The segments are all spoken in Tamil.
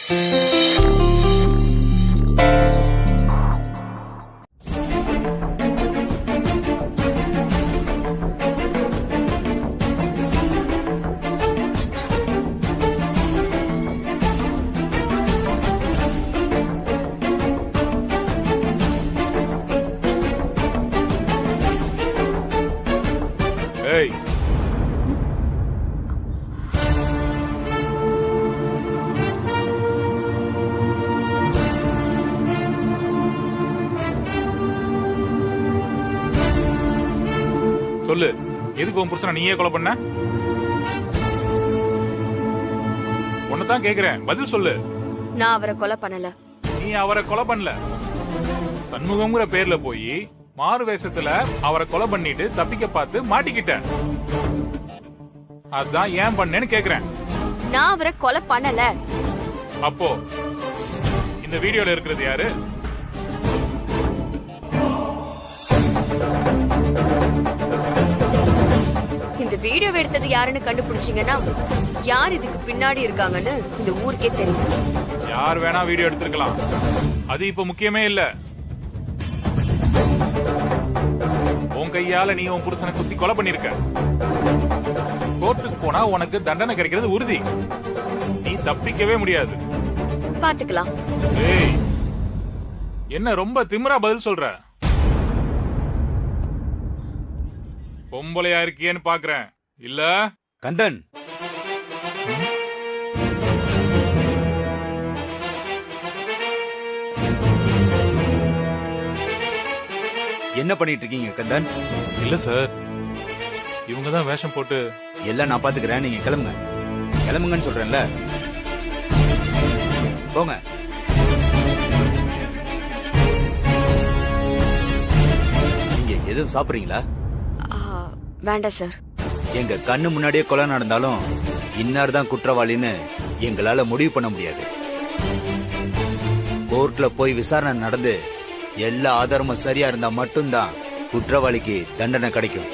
ஏய், சொல்லு, எதுக்கு உன் புருஷனை நீயே கொலை பண்ண? உன்னதான் கேக்குறேன், பதில் சொல்லு. நான் அவரை கொலை பண்ணல. நீ அவரை கொலை பண்ணல. சண்முகம்ங்கிற பேர்ல போய் மாறு வேஷத்துல அவரை கொலை பண்ணிட்டு தப்பிக்க பார்த்து மாட்டிக்கிட்ட. அதான் ஏன் பண்ணேன்னு கேக்குறேன். நான் அவரை கொலை பண்ணல. அப்போ இந்த வீடியோல இருக்கிறது யாரு? இந்த வீடியோ எடுத்தது யாருன்னு கண்டுபிடிச்சீங்கன்னா யார் இதுக்கு பின்னாடி இருக்காங்கன்னு இந்த ஊருக்கே தெரியும். யார் வேணா வீடியோ எடுத்திருக்கலாம், அது இப்ப முக்கியமே இல்ல. உன் கையால நீ உன் புருஷனை குத்தி கொலை பண்ணிருக்க. கோர்ட்டுக்கு போனா உனக்கு தண்டனை கிடைக்கிறது உறுதி. நீ தப்பிக்கவே முடியாது. பாத்துக்கலாம். ஏய், என்ன ரொம்ப திமிரா பதில் சொல்ற? பொம்பளையா இருக்கியேன்னு பாக்குறேன் இல்ல? கந்தன், என்ன பண்ணிட்டு இருக்கீங்க கந்தன்? இல்ல சார், இவங்கதான் வேஷம் போட்டு. எல்லாம் நான் பாத்துக்கிறேன், நீங்க கிளம்புங்க. கிளம்புங்கன்னு சொல்றேன்ல, போங்க. நீங்க எதுவும் சாப்பிடுறீங்களா? வேண்டாம் சார். எங்க கண்ணு முன்னாடியே கொலை நடந்தாலும் இன்னார் தான் குற்றவாளின்னு எங்களால முடிவு பண்ண முடியாது. கோர்ட்ல போய் விசாரணை நடந்து எல்லா ஆதாரமும் சரியா இருந்தா மட்டும்தான் குற்றவாளிக்கு தண்டனை கிடைக்கும்.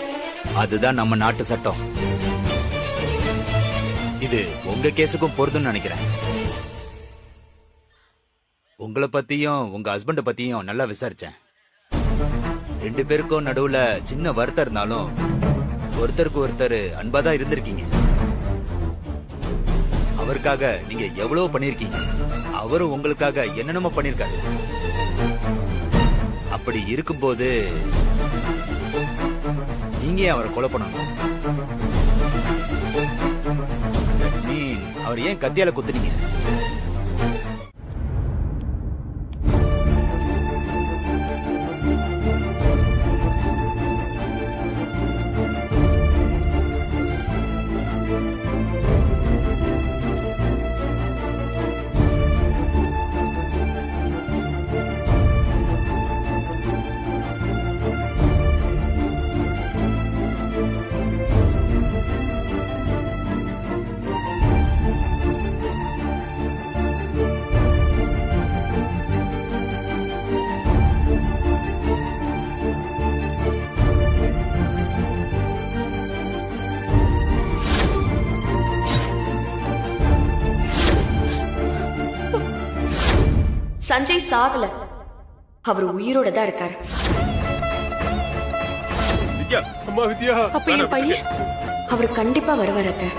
அதுதான் நம்ம நாட்டு சட்டம். இது உங்க கேஸுக்கும் பொருந்தும்னு நினைக்கிறேன். உங்களை பத்தியும் உங்க ஹஸ்பண்ட பத்தியும் நல்லா விசாரிச்சேன். 2 பேருக்கும் நடுவுல சின்ன வருத்தம் இருந்தாலும் ஒருத்தருக்கு ஒருத்தர் அன்பாதான் இருந்திருக்கீங்க. அவருக்காக நீங்க எவ்வளவு பண்ணிருக்கீங்க, அவரும் உங்களுக்காக என்னென்னமோ பண்ணிருக்காரு. அப்படி இருக்கும்போது நீங்க அவரை கொலை பண்ணணும். அவர் ஏன் கத்தியால குத்துனீங்க? சஞ்சய் சாகல, அவர் உயிரோட தான் இருக்காரு. அப்ப என் பையன் அவர் கண்டிப்பா வருவார். அத்தை,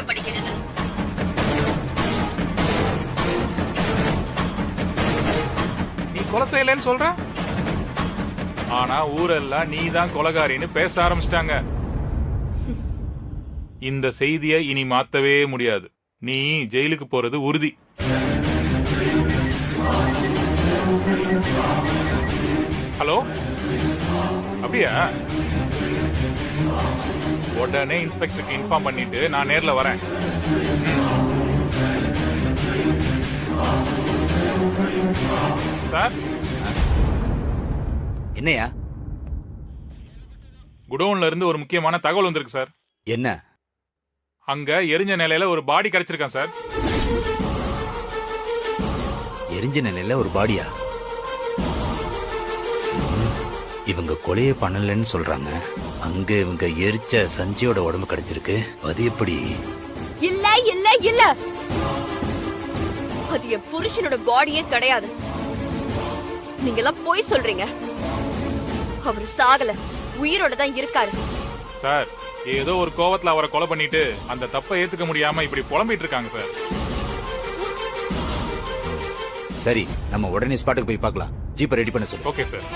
போடப்படுகிறது. நீ கொலை செய்யலன்னு சொல்ற, ஆனா ஊரெல்லாம் நீ தான் கொலைகாரின்னு பேச ஆரம்பிச்சிட்டாங்க. இந்த செய்தியை இனி மாத்தவே முடியாது. நீ ஜெயிலுக்கு போறது உறுதி. ஹலோ, அப்படியா? உடனே இன்ஸ்பெக்டருக்கு இன்ஃபார்ம் பண்ணிட்டு நான் நேர்ல வரேன். சார், என்னையா? குடோன்ல இருந்து ஒரு முக்கியமான தகவல் வந்திருக்கு சார். என்ன? அங்க எரிஞ்ச நிலையில ஒரு பாடி கிடைச்சிருக்கான் சார். எரிஞ்ச நிலையில ஒரு பாடியா? இவங்க கொலையே பண்ணலன்னு சொல்றாங்க. அங்க இவங்க எரிச்ச சஞ்சயோட உடம்பு கிடைச்சிருக்கு. அது எப்படி? இல்ல இல்ல இல்ல, அது என் புருஷனோட பாடியே கிடையாது. நீங்க எல்லாம் போய் சொல்றீங்க. அவர் சாகல, உயிரோட தான் இருக்காரு. சார், ஏதோ ஒரு கோவத்துல அவரை கொலை பண்ணிட்டு அந்த தப்பை ஏத்துக்க முடியாம இப்படி புலம்பிட்டு இருக்காங்க சார். சரி, நம்ம உடனே ஸ்பாட்டுக்கு போய் பார்க்கலாம். ஜீப்பை ரெடி பண்ண சொல்லு. Okay sir.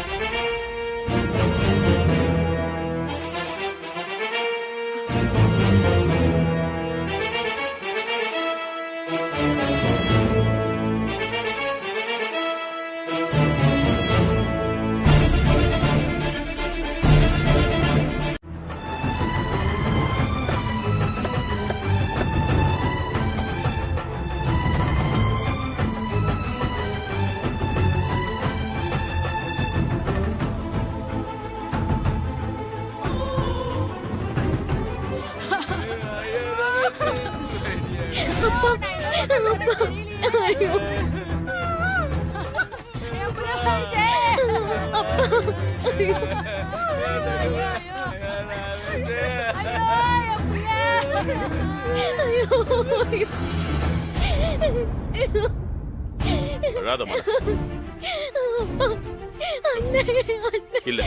இல்ல,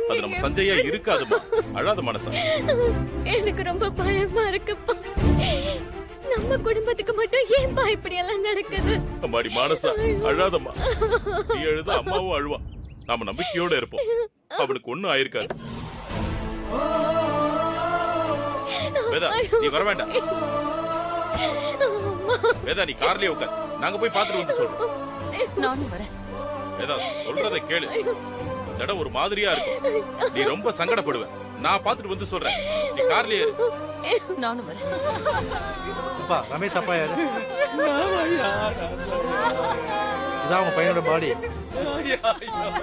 அது நம்ம சஞ்சயா இருக்காதுமா. அழாத மனசா. எனக்கு ரொம்ப பயமா இருக்குப்பா. நம்ம குடும்பத்துக்கு மட்டும் ஏன்பா இப்படி எல்லாம் நடக்குது? அம்மாடி மானசா, அழாதம்மா. நீ அழுத அம்மாவும் அழுவா. நாம நம்பிக்கையோட இருப்போம். அவனுக்கு ஒண்ணும் ஆயிருக்காது. வேதா, நீ வர வேண்டாம். வேதா, நீ கார்லயே உட்கார். நாங்க போய் பாத்துட்டு வந்து சொல்றோம். நானும் வரேன். வேதா, சொல்றத கேளு. இந்த இடம் ஒரு மாதிரியா இருக்கும். நீ ரொம்ப சங்கடப்படுவ. நான் பாத்துட்டு வந்து சொல்றேன். நீ கார்லயே இரு. நானும் வரேன். அப்பா, ரமேஷ் அப்பா யாரு? இதான் உங்க பையனோட பாடி.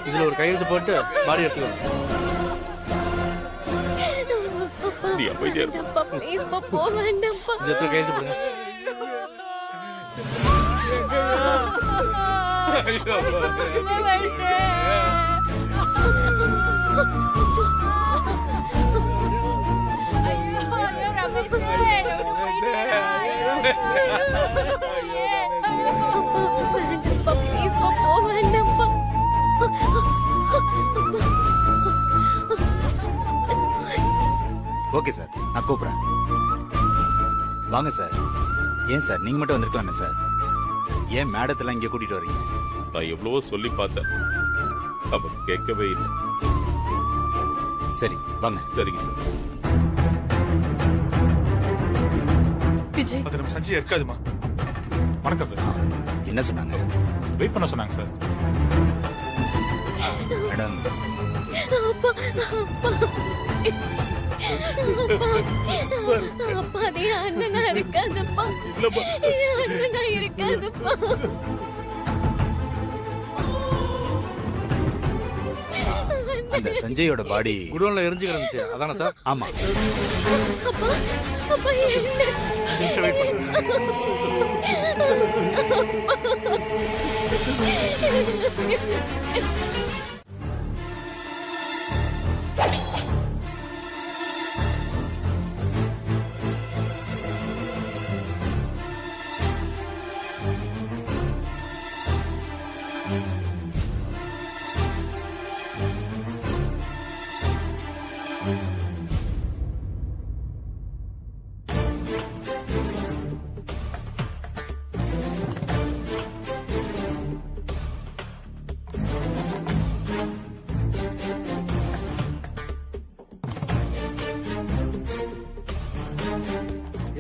இதுல ஒரு கையெழுத்து போட்டு பாடி எடுத்துக்கோ. நீ அமைதியா இரு. அப்பா, please பா, போக வேண்டாம்ப்பா. இந்த இடத்துல கையெழுத்து போடுங்க. வேண்டாம்ப்பா, please பா, போக வேண்டாம்ப்பா. ஓகே சார், நான் கூப்பிடுறேன். வாங்க சார். ஏன் சார், நீங்க மட்டும் வந்திருக்கலாமே சார். ஏன் மேடத்தெல்லாம் இங்க கூட்டிட்டு வரீங்க? நான் எவ்வளவோ சொல்லி பார்த்தேன். அவ கேட்கவே இல்லை. சரி, வாங்க. சரிங்க சார். விஜய், அது நம்ம சஞ்சய் இருக்காதுமா. வணக்கம் சார். என்ன சொன்னாங்க? வெயிட் பண்ண சொன்னாங்க சார். மேடம், அப்பா, அப்பா, அது என் அண்ணனா இருக்காதுப்பா. இல்லம்மா. என் அண்ணனா இருக்காதுப்பா. அந்த சஞ்சயோட பாடி குடோன்ல எரிஞ்சு கிடந்துச்சு, அதானே சார்? ஆமா. அப்பா, அப்பா, என்ன? நிமிஷம் வெயிட் பண்ணுங்க.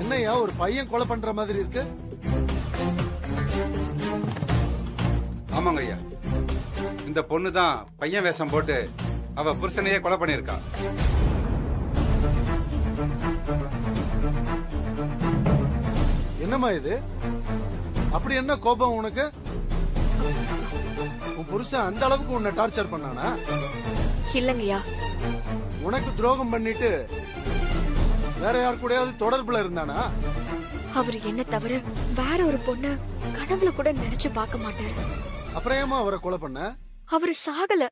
என்னையா ஒரு பையன் கொலை பண்ற மாதிரி இருக்கு? ஆமாங்க ஐயா, இந்த பொண்ணு தான் பையன் வேஷம் போட்டு அவ புருஷனையே கொலை பண்ணிருக்கா. என்னம்மா இது? அப்படி என்ன கோபம் உனக்கு? உன் புருஷன் அந்த அளவுக்கு உன்னை டார்ச்சர் பண்ணானா? இல்லங்கய்யா, உனக்கு துரோகம் பண்ணிட்டு வேற யார் கூடயாவது தொடர்புல இருந்தானா? அவர் என்ன தவிர வேற ஒரு பொண்ண கனவுல கூட நினைச்சு பார்க்க மாட்டாரு. அப்புறம் ஏமா அவரை கொலை பண்ண? அவரு சாகல,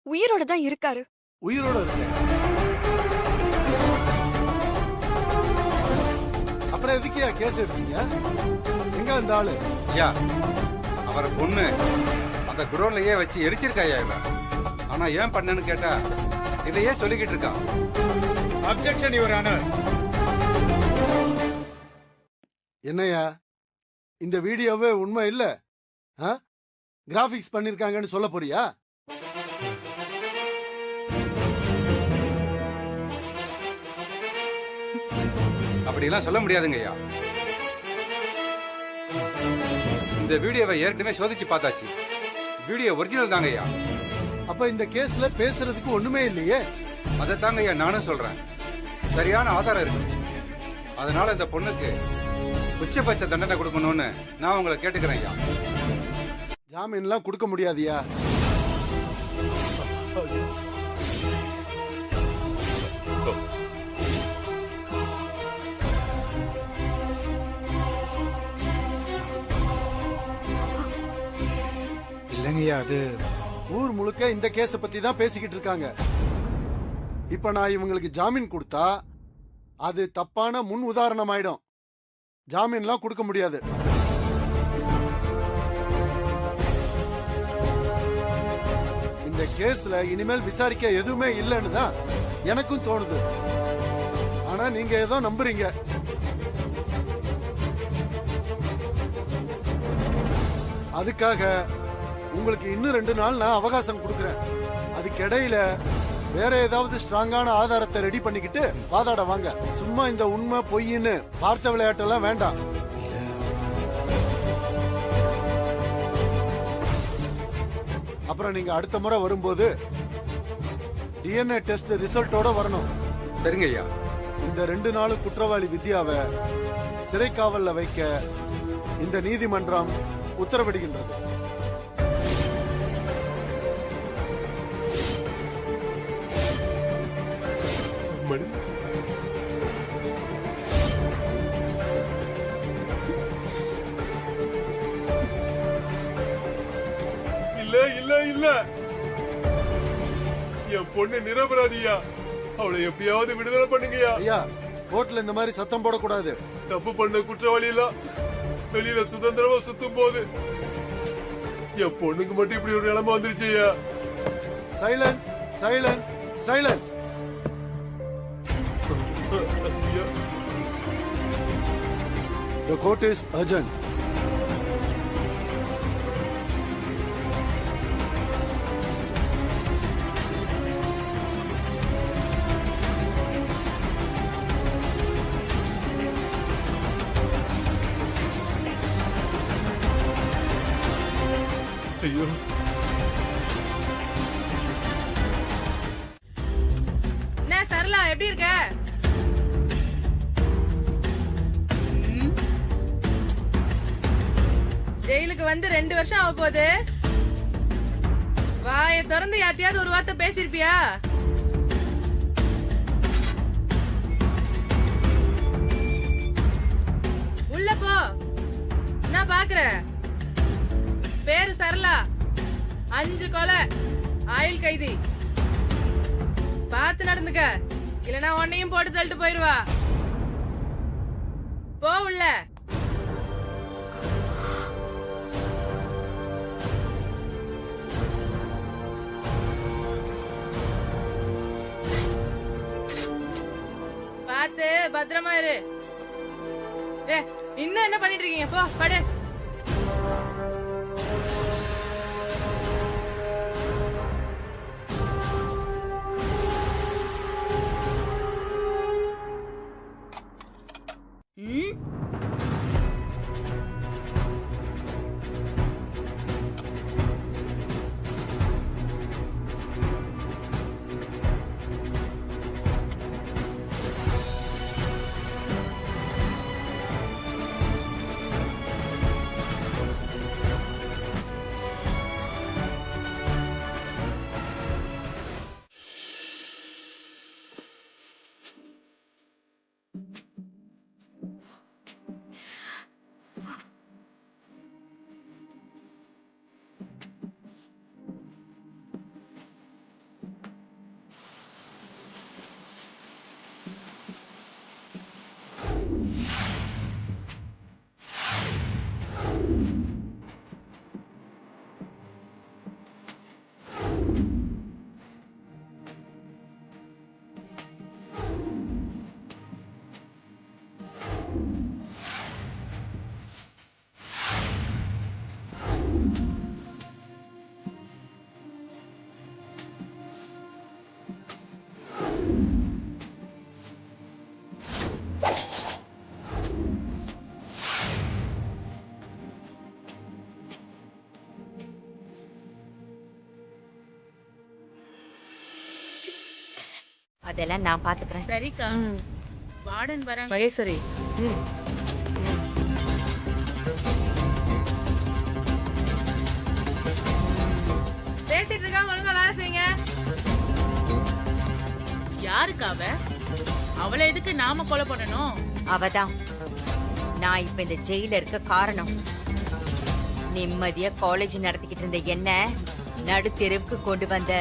உயிரோட தான் இருக்காரு. உயிரோட இருக்க அப்புறம் எதுக்கியா கேஸ் எடுத்தீங்க? எங்க அந்த ஆளு? ஐயா, அவரை பொண்ணு அந்த குடோன்லயே வச்சு எரிச்சிருக்கா ஐயா இவ. ஆனா ஏன் பண்ணன்னு கேட்டா இதையே சொல்லிக்கிட்டு இருக்கா. Objection your honour. என்னையா இந்த வீடியோவே உண்மை இல்ல? கிராபிக்ஸ் பண்ணிருக்காங்கன்னு சொல்ல போறியா? அப்படிலாம் சொல்ல முடியாதுங்க ஐயா. இந்த வீடியோவை ஏற்கனவே சோதிச்சு பார்த்தாச்சு. வீடியோ ஒரிஜினல் தாங்க ஐயா. அப்ப இந்த கேஸ்ல பேசுறதுக்கு ஒண்ணுமே இல்லையே. அதைத்தாங்க ஐயா நானும் சொல்றேன். சரியான ஆதாரம் இருக்கு. அதனால இந்த பொண்ணுக்கு உச்சபட்ச தண்டனை கொடுக்கணும்னு நான் உங்களை கேட்டுக்கிறேன் ஐயா. ஜாமீன்லாம் கொடுக்க முடியாதியா? இல்லங்கய்யா, அது ஊர் முழுக்க இந்த கேஸ பத்தி தான் பேசிக்கிட்டு இருக்காங்க. இப்ப நான் இவங்களுக்கு ஜாமீன் கொடுத்தா அது தப்பான முன் உதாரணம் ஆயிடும். ஜாமீன்லாம் கொடுக்க முடியாது. இந்த கேஸ்ல இனிமேல் விசாரிக்க எதுவுமே இல்லைன்னு தான் எனக்கும் தோணுது. ஆனா நீங்க ஏதோ நம்புறீங்க. அதுக்காக உங்களுக்கு இன்னும் 2 நாள் நான் அவகாசம் கொடுக்கறேன். அதுக்கிடையில வேற ஏதாவது ஸ்ட்ராங்கான ஆதாரத்தை ரெடி பண்ணிக்கிட்டு வாதாட வாங்க. சும்மா இந்த உண்மை பொய்ன்னு பார்த்த விளையாட்டெல்லாம் வேண்டாம். அப்புறம் நீங்க அடுத்த முறை வரும்போது டிஎன்ஏ டெஸ்ட் ரிசல்ட்டோட வரணும். சரிங்க ஐயா. இந்த 2 நாள் குற்றவாளி வித்யாவை சிறை காவல்ல வைக்க இந்த நீதிமன்றம் உத்தரவிடுகின்றது. இல்ல இல்ல இல்ல, என் பொண்ணு நிரபராதியா. அவளை எப்படியாவது விடுதலை பண்ணுங்கயா. ஐயா, கோர்ட்ல இந்த மாதிரி சத்தம் போடக்கூடாது. தப்பு பண்ண குற்றவாளி எல்லாம் வெளியில சுதந்திரமா சுத்தும் போது என் பொண்ணுக்கு மட்டும் இப்படி ஒரு நிலைமை வந்துருச்சு ஐயா. Silence, silence, silence. The court is urgent. ஐயோ, என்ன சரளா, எப்படி இருக்க? ஜெயிலுக்கு வந்து 2 வருஷம் ஆக போகுது. வாயை திறந்து யார்ட்டையாவது ஒரு வார்த்தை பேசிருப்பியா? உள்ள போ. நான் பாக்குறேன். பேரு சரளா, 5 கொலை, ஆயுள் கைதி. பார்த்து நடந்துக்க, இல்லனா உன்னையும் போட்டு தள்ளிட்டு போயிருவா. போ உள்ள. பார்த்து பத்திரமா இரு. இன்னும் என்ன பண்ணிட்டு இருக்கீங்க? போ படு. ம்? அதெல்லாம் நான் பாத்துக்கிறேன். சரிக்கா. வார்டன் வர மகேஸ்வரி. பேசிட்டு இருக்கா, ஒழுங்கா வேலை செய்யுங்க. யாருக்கா அவ? அவளை எதுக்கு நாம கொலை பண்ணணும்? அவதான் நான் இப்ப இந்த ஜெயில இருக்க காரணம். நிம்மதியா காலேஜ் நடத்திக்கிட்டு இருந்த என்ன நடு தெருவுக்கு கொண்டு வந்த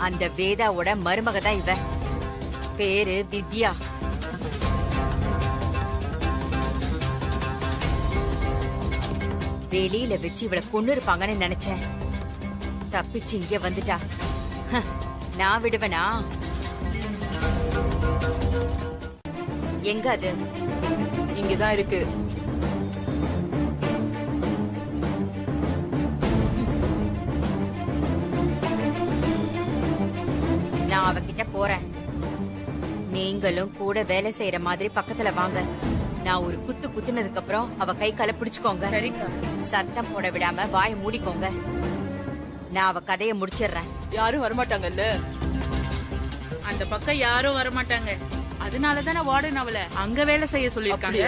அந்த வேதாவோட மருமக தான் இவ. பேரு வித்யா. வெளியில வச்சு இவளை கொண்டு இருப்பாங்கன்னு நினைச்சேன். தப்பிச்சு இங்க வந்துட்டா. நான் விடுவேனா? எங்க அது? இங்கதான் இருக்கு. நான் அவகிட்ட போறேன். நீங்களும் கூட வேலை செய்யற மாதிரி பக்கத்துல வாங்க. நான் ஒரு குத்து குத்துனதுக்கு அப்புறம் அவ கை கால பிடிச்சுக்கோங்க. சத்தம் போட விடாம வாயை மூடிக்கோங்க. நான் அவ கதைய முடிச்சிடுறேன். யாரும் வரமாட்டாங்கல்ல? அந்த பக்கம் யாரும் வரமாட்டாங்க. அதனாலதானே வார்டன் அவளை அங்க வேலை செய்ய சொல்லிருக்காங்க.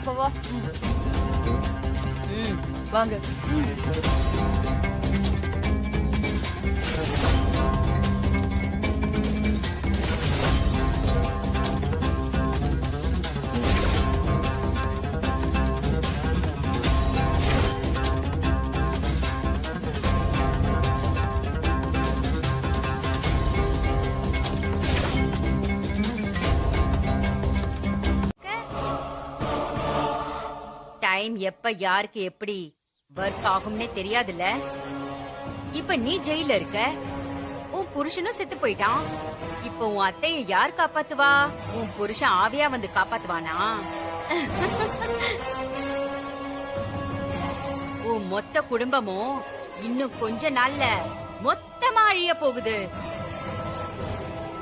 அப்ப வா. வாங்க. டைம் எப்ப யாருக்கு எப்படி ஒர்க் ஆகும்னே தெரியாதுல்ல. இப்ப நீ ஜெயில இருக்க, உன் புருஷனும் செத்து போயிட்டான். இப்ப உன் அத்தைய யார் காப்பாத்துவா? உன் புருஷன் ஆவியா வந்து காப்பாத்துவானா? உன் மொத்த குடும்பமும் இன்னும் கொஞ்ச நாள்ல மொத்தமா அழிய போகுது.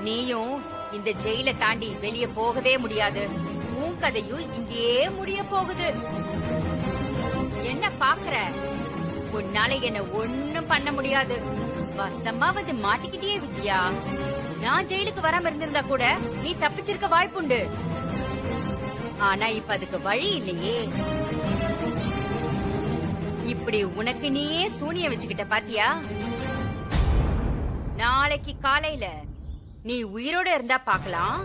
நீயும் இந்த ஜெயில தாண்டி வெளியே போகவே முடியாது. உன் கதையும் இங்கேயே முடிய போகுது. என்ன பாக்குற? உன்னால என்ன ஒண்ணும் பண்ண முடியாது. வசமா வந்து மாட்டிக்கிட்டே வித்யா. நான் ஜெயிலுக்கு வராம இருந்திருந்தா கூட நீ தப்பிச்சிருக்க வாய்ப்புண்டு. ஆனா இப்ப அதுக்கு வழி இல்லையே. இப்படி உனக்கு நீயே சூனிய வச்சுக்கிட்ட பாத்தியா? நாளைக்கு காலையில நீ உயிரோட இருந்தா பாக்கலாம்.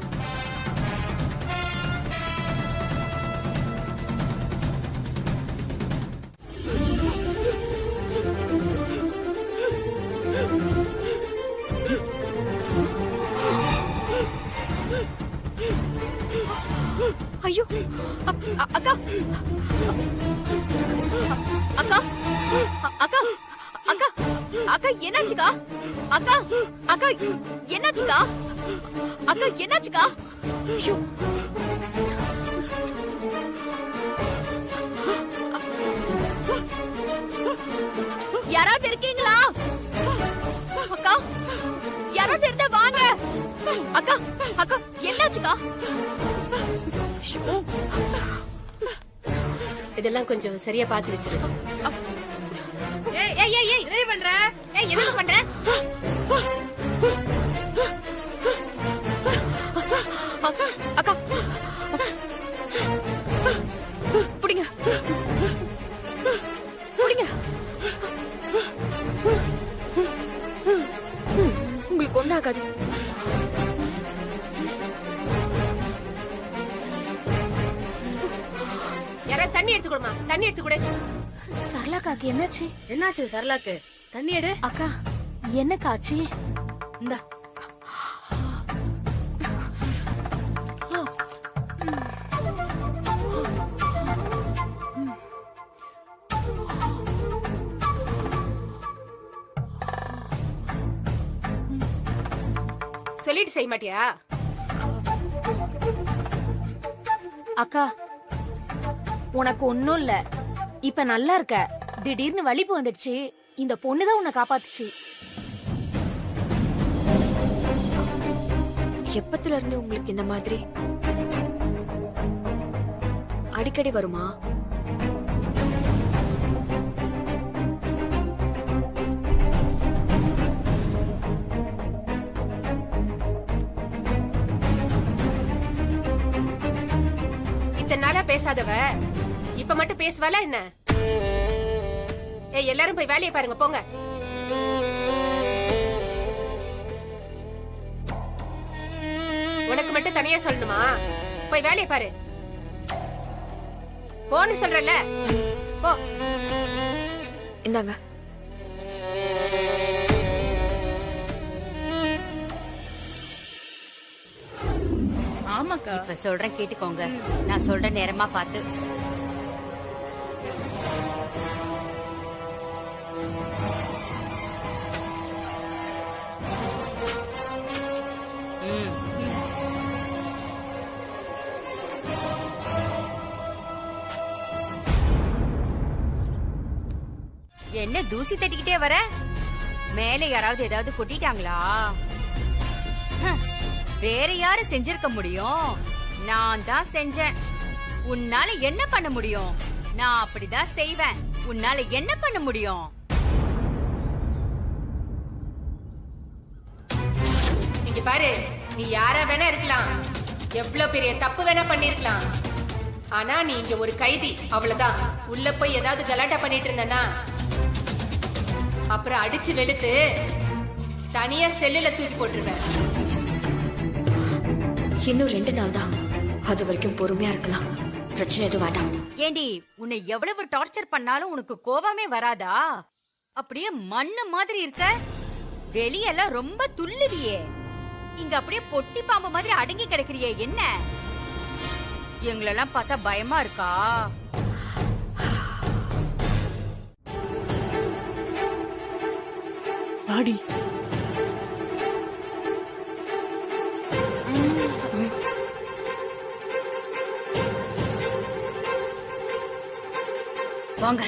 ஐயோ அக்கா அக்கா அக்கா அக்கா அக்கா என்னாச்சுக்கா? அக்கா அக்கா என்னாச்சுக்கா? அக்கா என்னாச்சுக்கா? ஐயோ யாராவது இருக்கீங்களா? அக்கா யாராவது இருந்தா வாங்க. அக்கா அக்கா என்னாச்சுக்கா? இதெல்லாம் கொஞ்சம் சரியா பார்த்து வச்சிரு. ஏய் ஏய் ஏய் ஏய் என்ன பண்ற? ஏய், என்ன பண்ற? அக்கா புடிங்க புடிங்க. உங்களுக்கு ஒண்ணாகாது. யாராவது தண்ணி எடுத்து கொடுமா, தண்ணி எடுத்து கொடு. சரளாக்காக்கு என்னாச்சு? என்னாச்சு சரளாக்கு? தண்ணி எடு. அக்கா என்னக்கா ஆச்சு? இந்தா. சொல்லிட்டு செய்ய மாட்டியா? அக்கா உனக்கு ஒண்ணும் இல்ல, இப்ப நல்லா இருக்க. திடீர்னு வலிப்பு வந்துடுச்சு. இந்த பொண்ணுதான் உன்னை காப்பாத்துச்சு. எப்பத்துல இருந்து உங்களுக்கு இந்த மாதிரி அடிக்கடி வருமா? இத்தனை நாளா பேசாதவ இப்ப மட்டும் பேசுவாளா என்ன? ஏய், எல்லாரும் போய் வேலையை பாருங்க, போங்க. உனக்கு மட்டும் தனியா சொல்லணுமா? போய் வேலையை பாரு. போன்னு சொல்றல, போ. இந்தாங்க. ஆமாக்கா. இப்ப சொல்றேன் கேட்டுக்கோங்க. நான் சொல்ற நேரமா பார்த்து. என்ன தூசி தட்டிக்கிட்டே வர? மேல யாராவது ஏதாவது கொட்டிட்டாங்களா? வேற யாரு செஞ்சிருக்க முடியும்? நான் தான் செஞ்சேன். உன்னால என்ன பண்ண முடியும்? நான் அப்படிதான் செய்வேன். உன்னால என்ன பண்ண முடியும்? இங்க பாரு, நீ யாரா வேணா இருக்கலாம், எவ்வளவு பெரிய தப்பு வேணா பண்ணிருக்கலாம். ஆனா நீ இங்க ஒரு கைதி, அவ்வளவுதான். உள்ள போய் ஏதாவது கலாட்டா பண்ணிட்டு இருந்தனா அப்புறம் அடிச்சு வெளுத்து தனியா செல்லுல தூக்கி போட்டுருவேன். இன்னும் 2 நாள் தான், அது வரைக்கும் பொறுமையா இருக்கலாம். பிரச்சனை எதுவும் வேண்டாம். ஏண்டி, உன்னை எவ்வளவு டார்ச்சர் பண்ணாலும் உனக்கு கோவமே வராதா? அப்படியே மண்ணு மாதிரி இருக்க. வெளியெல்லாம் ரொம்ப துள்ளுவியே. இங்க அப்படியே பொட்டி பாம்பு மாதிரி அடங்கி கிடக்குறியே, என்ன? எங்களெல்லாம் பார்த்தா பயமா இருக்கா? வாடி. வாங்க.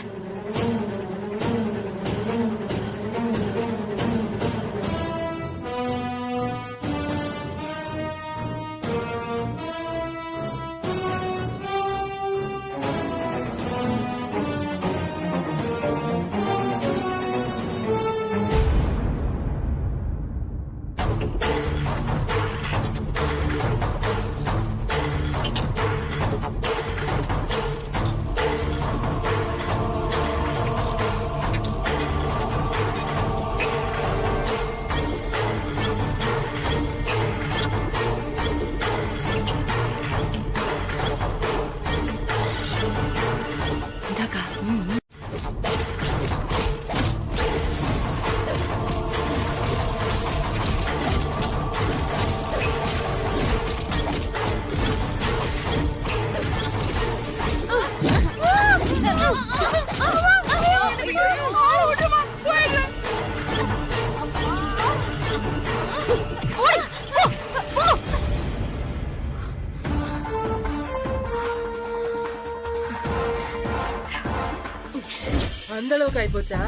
அந்த அளவுக்கு ஆயிப்போச்சா?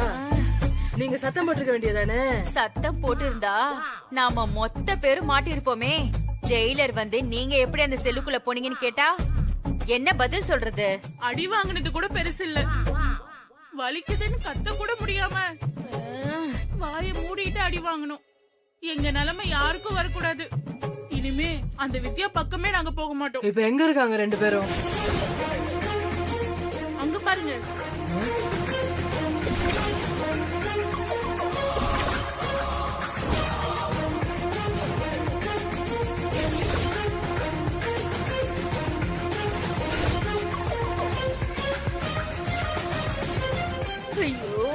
நீங்க சத்தம் போட்டிருக்க வேண்டியதானே? சத்தம் போட்டு இருந்தா நாம மொத்த பேரும் மாட்டி இருப்போமே. ஜெயிலர் வந்து நீங்க எப்படி அந்த செல்லுக்குள்ள போனீங்கன்னு கேட்டா என்ன பதில் சொல்றது? அடி வாங்குனது கூட பெருசு இல்ல, வலிக்குதுன்னு கத்த கூட முடியாம வாயை மூடிட்டு அடி வாங்கணும். எங்க நிலைமை யாருக்கும் வரக்கூடாது. இனிமே அந்த வித்யா பக்கமே நாங்க போக மாட்டோம். இப்ப எங்க இருக்காங்க ரெண்டு பேரும்? அங்க பாருங்க. ஐயோ,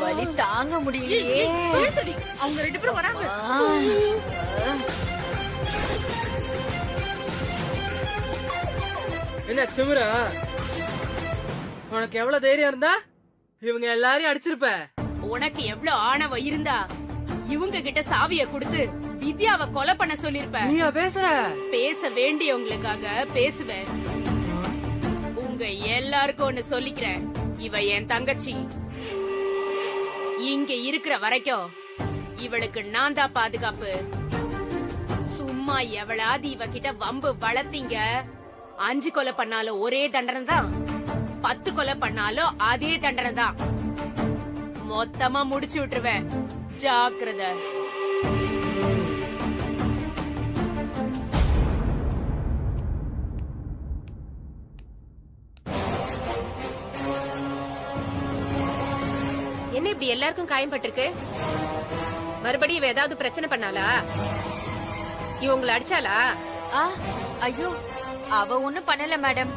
வலி தாங்க முடியலையே. அவங்க ரெண்டு பேரும் வராங்க. என்ன திமிரா? உனக்கு எவ்வளவு தைரியம் இருந்தா இவங்க எல்லாரையும் அடிச்சிருப்ப. உனக்கு எவ்வளவு ஆணவம் இருந்தா இவங்க கிட்ட சாவிய கொடுத்து வித்யாவை கொலை பண்ண சொல்லிருப்ப. நீயா பேசுற? பேச வேண்டியவங்களுக்காக பேசுவேன். உங்க எல்லாருக்கும் ஒண்ணு சொல்லிக்கிறேன், இவ என் தங்கச்சி. இங்க இருக்கிற வரைக்கும் இவளுக்கு நான் தான் பாதுகாப்பு. சும்மா எவளாவது இவகிட்ட வம்பு வளர்த்தீங்க, 5 கொலை பண்ணாலும் ஒரே தண்டனை தான், 10 கொலை பண்ணாலும் அதே தண்டனை தான். மொத்தமா முடிச்சு விட்டுருவேன், ஜாக்கிரதை. என்ன இப்படி எல்லாருக்கும் காயம்பட்டிருக்கு? மறுபடியும் இவ ஏதாவது பிரச்சனை பண்ணாளா? இவங்களை அடிச்சாளா? ஐயோ, அவ ஒண்ணும் பண்ணல மேடம்.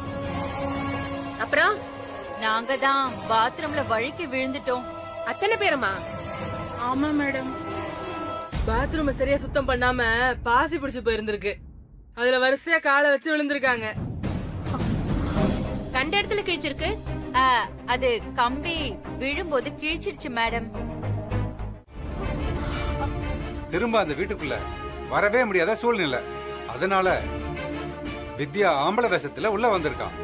அப்புறம் நாங்க தான் பாத்ரூம்ல வழுக்கி விழுந்துட்டோம். அத்தனை பேருமா? ஆமா மேடம். பாத்ரூம் சரியா சுத்தம் பண்ணாம பாசி பிடிச்சு போயிருந்திருக்கு. அதுல வரிசையா காலை வச்சு விழுந்திருக்காங்க. கண்ட இடத்துல கிழிச்சிருக்கு. அது கம்பி விழும்போது கிழிச்சிருச்சு மேடம். திரும்ப அந்த வீட்டுக்குள்ள வரவே முடியாத சூழ்நிலை. அதனால வித்யா ஆம்பளை வேஷத்துல உள்ள வந்திருக்கான்.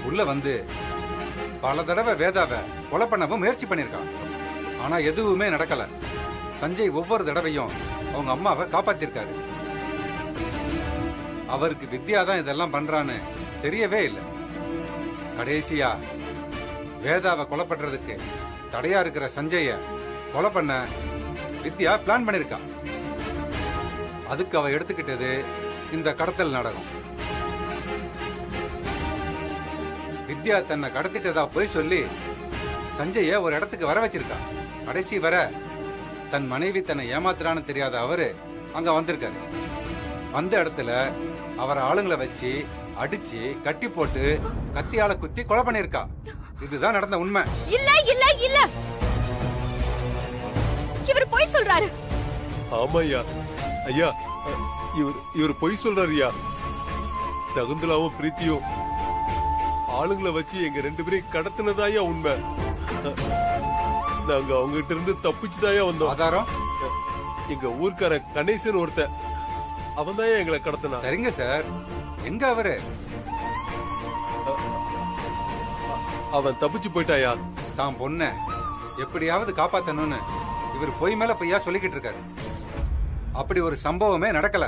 உள்ள வந்து பல தடவை வேதாவை கொலை பண்ணவும் முயற்சி பண்ணிருக்கான். ஆனா எதுவுமே நடக்கல. சஞ்சய் ஒவ்வொரு தடவையும் அவங்க அம்மாவை காப்பாத்திருக்காரு. அவருக்கு வித்யா தான் இதெல்லாம் பண்றான்னு தெரியவே இல்லை. கடைசியா வேதாவை கொலை பண்றதுக்கு தடையா இருக்கிற சஞ்சய கொலை பண்ண வித்யா பிளான் பண்ணிருக்கா. அதுக்கு அவ எடுத்துக்கிட்டது இந்த கடத்தல் நாடகம். வித்யா தன்னை கடத்திட்டதா போய் சொல்லி சஞ்சய ஒரு இடத்துக்கு வர வச்சிருக்கா. கடைசி வர தன் மனைவி தன்னை ஏமாத்துறான்னு தெரியாத அவரு அங்க வந்திருக்காரு. வந்த இடத்துல அவர் ஆளுங்களை வச்சு அடிச்சு கட்டி போட்டு கத்தியால குத்தி கொலை பண்ணிருக்கா. இதுதான் நடந்த உண்மை. இல்ல இல்ல இல்ல, இவர் பொய் சொல்றாரு. ஆமா ஐயா. ஐயா, இவர் பொய் சொல்றாரு ஐயா. சகுந்தலாவும் பிரீத்தியும் ஆளுங்களை வச்சு எங்க 2 பேரையும் கடத்தினதாயா உண்மை. நாங்க அவங்க கிட்ட இருந்து தப்பிச்சுதாயா வந்தோம். ஆதாரம்? எங்க ஊர்க்காரன் கணேசன் ஒருத்தன், அவன் தான் எங்களை கடத்தினா. சரிங்க சார், எங்க அவரு? அவன் தப்பிச்சு போயிட்டாயா. தான் பொண்ண எப்படியாவது காப்பாத்தணும்னு இவர் பொய் மேல பொய்யா சொல்லிக்கிட்டு இருக்காரு. அப்படி ஒரு சம்பவமே நடக்கல.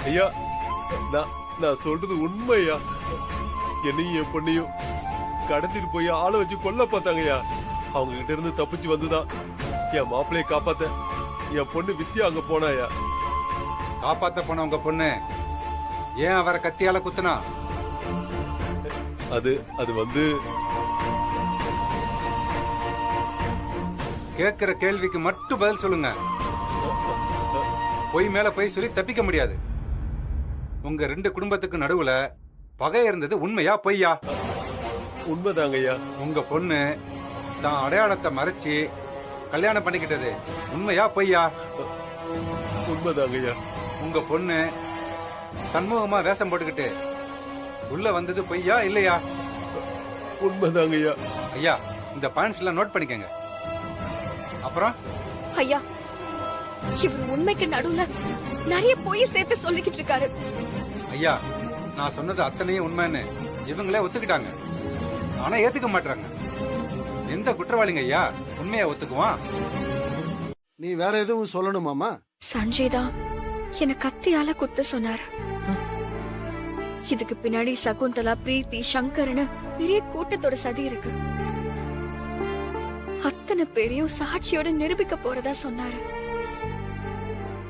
ஐயா, நான் சொல்றது உண்மையா. என்னையும் என் பொண்ணையும் கடத்திட்டு போய் ஆளை வச்சு கொல்ல பார்த்தாங்கய்யா. அவங்க கிட்ட இருந்து தப்பிச்சு வந்துதான் என் மாப்பிள்ளைய காப்பாத்த என் பொண்ணு வித்யா அங்க போனாயா. காப்பாத்த போன உங்க பொண்ணு ஏன் அவரை கத்தியால குத்துனா? அது வந்து கேக்குற கேள்விக்கு மட்டும் பதில் சொல்லுங்க. பொய் மேல பொய் சொல்லி தப்பிக்க முடியாது. உங்க 2 குடும்பத்துக்கு நடுவுல பகை இருந்தது உண்மையா பொய்யா? உண்மைதாங்கய்யா. உங்க பொண்ணு தான் அடையாளத்தை மறைச்சு கல்யாணம் பண்ணிக்கிட்டது உண்மையா பொய்யா? உண்மைதாங்கய்யா. உங்க பொண்ணு சண்முகமா வேஷம் போட்டுக்கிட்டு உள்ள வந்தது பொய்யா இல்லையா? உண்மைதாங்கய்யா. ஐயா, இந்த பாயிண்ட்ஸ் எல்லாம் நோட் பண்ணிக்கங்க. அப்புறம் ஐயா, இவர் உண்மைக்கு நடுவுல நிறைய பொய் சேர்த்து சொல்லிக்கிட்டு இருக்காரு. ஐயா, நான் சொன்னது அத்தனையும் உண்மைன்னு இவங்களே ஒத்துக்கிட்டாங்க. ஆனா ஏத்துக்க மாட்டாங்க. எந்த குற்றவாளிங்க ஐயா உண்மையை ஒத்துக்குவான்? நீ வேற எதுவும் சொல்லணுமாமா? சஞ்சய் தான் என்ன கத்தியால குத்த சொன்னாரு. இதுக்கு பின்னாடி சகுந்தலா, பிரீத்தி, சங்கர்னு பெரிய கூட்டத்தோட சதி இருக்கு. அத்தனை பேரையும் சாட்சியோட நிரூபிக்க போறதா சொன்னாரு.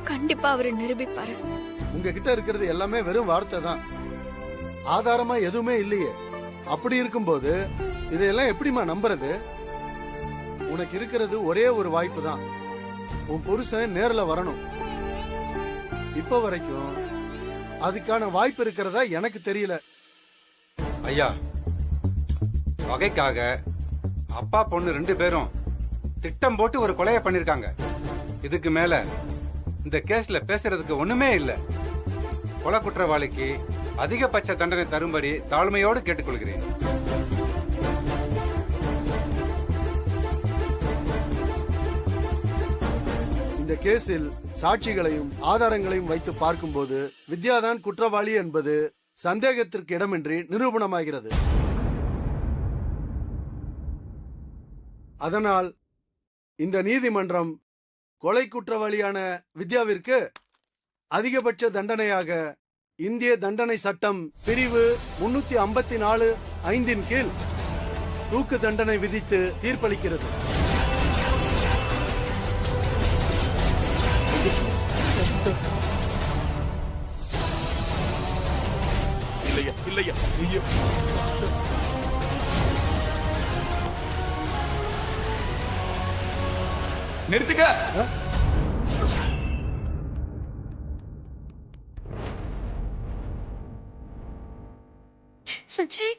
கண்டிப்பா அவரு நிரூபிப்பாரு. உங்ககிட்ட இருக்கிறது எல்லாமே வெறும் வார்த்தை தான், ஆதாரமா எதுவுமே இல்லையே. அப்படி இருக்கும்போது இதையெல்லாம் எப்படிமா நம்புறது? உனக்கு இருக்கிறது ஒரே ஒரு வாய்ப்பு தான். உன் புருஷன் நேர்ல வரணும். இப்ப வரைக்கும் அதுக்கான வாய்ப்பு இருக்கிறதா எனக்கு தெரியல. ஐயா, வகைக்காக அப்பா பொண்ணு 2 பேரும் திட்டம் போட்டு ஒரு கொலையை பண்ணிருக்காங்க. இதுக்கு மேல இந்த கேஸ்ல பேசுறதுக்கு ஒண்ணுமே இல்ல. கொலை குற்றவாளிக்கு அதிகபட்ச தண்டனை தரும்படி தாழ்மையோடு கேட்டுக்கொள்கிறேன். இந்த கேஸில் சாட்சிகளையும் ஆதாரங்களையும் வைத்து பார்க்கும்போது வித்யாதான் குற்றவாளி என்பது சந்தேகத்திற்கு இடமின்றி நிரூபணமாகிறது. அதனால் இந்த நீதிமன்றம் கொலை குற்றவாளியான வித்யாவிற்கு அதிகபட்ச தண்டனையாக இந்திய தண்டனை சட்டம் பிரிவு 354(5) கீழ் தூக்கு தண்டனை விதித்து தீர்ப்பளிக்கிறது. இல்லையா இல்லையா ஐயோ. நிறுத்துக்க. சஞ்சய்,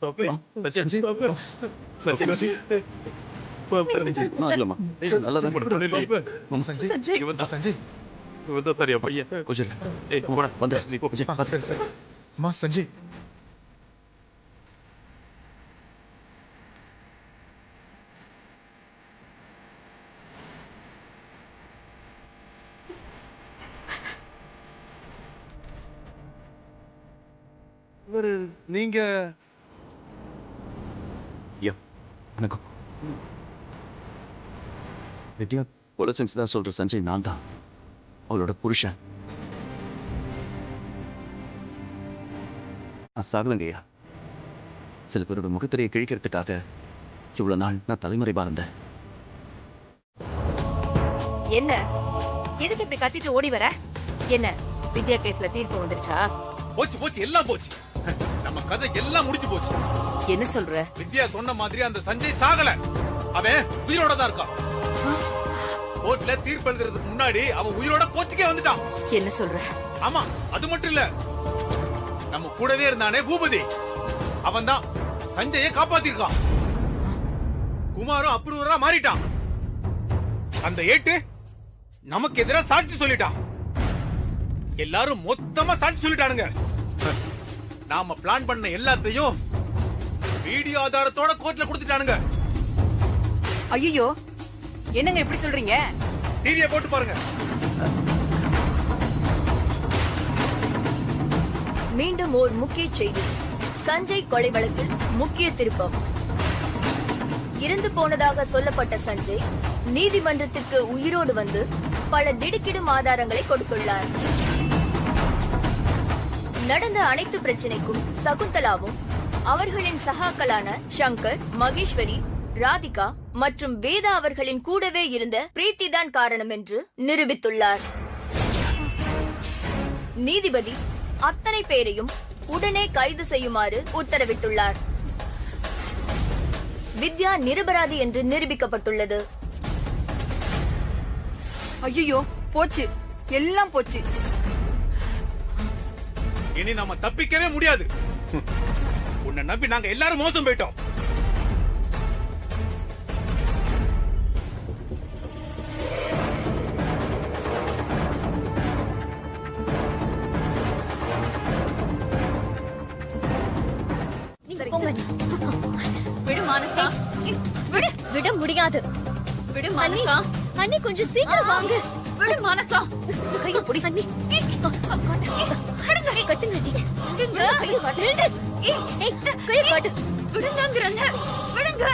சரியா பையன் சஞ்சய், நீங்க வணக்கம். வித்யா கொலை செஞ்சதா சொல்ற சஞ்சய் நான் தான், அவளோட புருஷன். சாகலங்கய்யா, சில பேரோட முகத்திரையை கிழிக்கிறதுக்காக இவ்வளவு நாள் நான் தலைமறைவா இருந்தேன். என்ன எதுக்கு இப்படி கத்திட்டு ஓடி வர? என்ன வித்யா கேஸ்ல தீர்ப்பு வந்துருச்சா? போச்சு போச்சு, எல்லாம் போச்சு. நம்ம கதை எல்லாம் முடிஞ்சு போச்சு. என்ன சொல்ற? வித்யா சொன்ன மாதிரி அந்த சஞ்சய் சாகல, அவன் உயிரோட தான் இருக்கான். கோர்ட்ல தீர்ப்பு எழுதுறதுக்கு முன்னாடி அவன் உயிரோட கோச்சுக்கே வந்துட்டான். என்ன சொல்ற? ஆமா, அது மட்டும் இல்ல, நம்ம கூடவே இருந்தானே பூபதி, அவன் தான் சஞ்சயை காப்பாத்திருக்கான். குமாரும் அப்ரூவரா மாறிட்டான். அந்த ஏட்டு நமக்கு எதிராக சாட்சி சொல்லிட்டான். எல்லாரும் மொத்தமா சாட்சி சொல்லிட்டானுங்க. நாம பிளான் பண்ண எல்லாத்தையும் வீடியோ ஆதாரத்தோட கோர்ட்ல கொடுத்துட்டானுங்க. ஐயோ, என்னங்க இப்படி சொல்றீங்க? டிவியை போட்டு பாருங்க. மீண்டும் ஓர் முக்கிய செய்தி. சஞ்சய் கொலை வழக்கில் முக்கிய திருப்பம். இறந்து போனதாக சொல்லப்பட்ட சஞ்சய் நீதிமன்றத்திற்கு உயிரோடு வந்து பல திடுக்கிடும் ஆதாரங்களை கொடுத்துள்ளார். நடந்த அனைத்து பிரச்சனைக்கும் சகுந்தலாவும் அவர்களின் சகாக்களான சங்கர், மகேஸ்வரி, ராதிகா மற்றும் வேதா அவர்களின் கூடவே இருந்த பிரீத்தி தான் காரணம் என்று நிரூபித்துள்ளார். நீதிபதி அத்தனை பேரையும் உடனே கைது செய்யுமாறு உத்தரவிட்டுள்ளார். வித்யா நிரபராதி என்று நிரூபிக்கப்பட்டுள்ளது. ஐயோ, போச்சு, எல்லாம் போச்சு. இனி நாம தப்பிக்கவே முடியாது. உன்னை நம்பி நாங்க எல்லாரும் மோசம் போயிட்டோம். விடு மானசா, விட முடியாது. விடு மானசா. அண்ணி கொஞ்சம் சீக்கிரம் வாங்க. விடு மானசா. கைய புடி அண்ணி. கட்டுங்க அண்ணி. கைய காட்டு. கைய காட்டு. விடுங்கங்கறங்க. விடுங்க.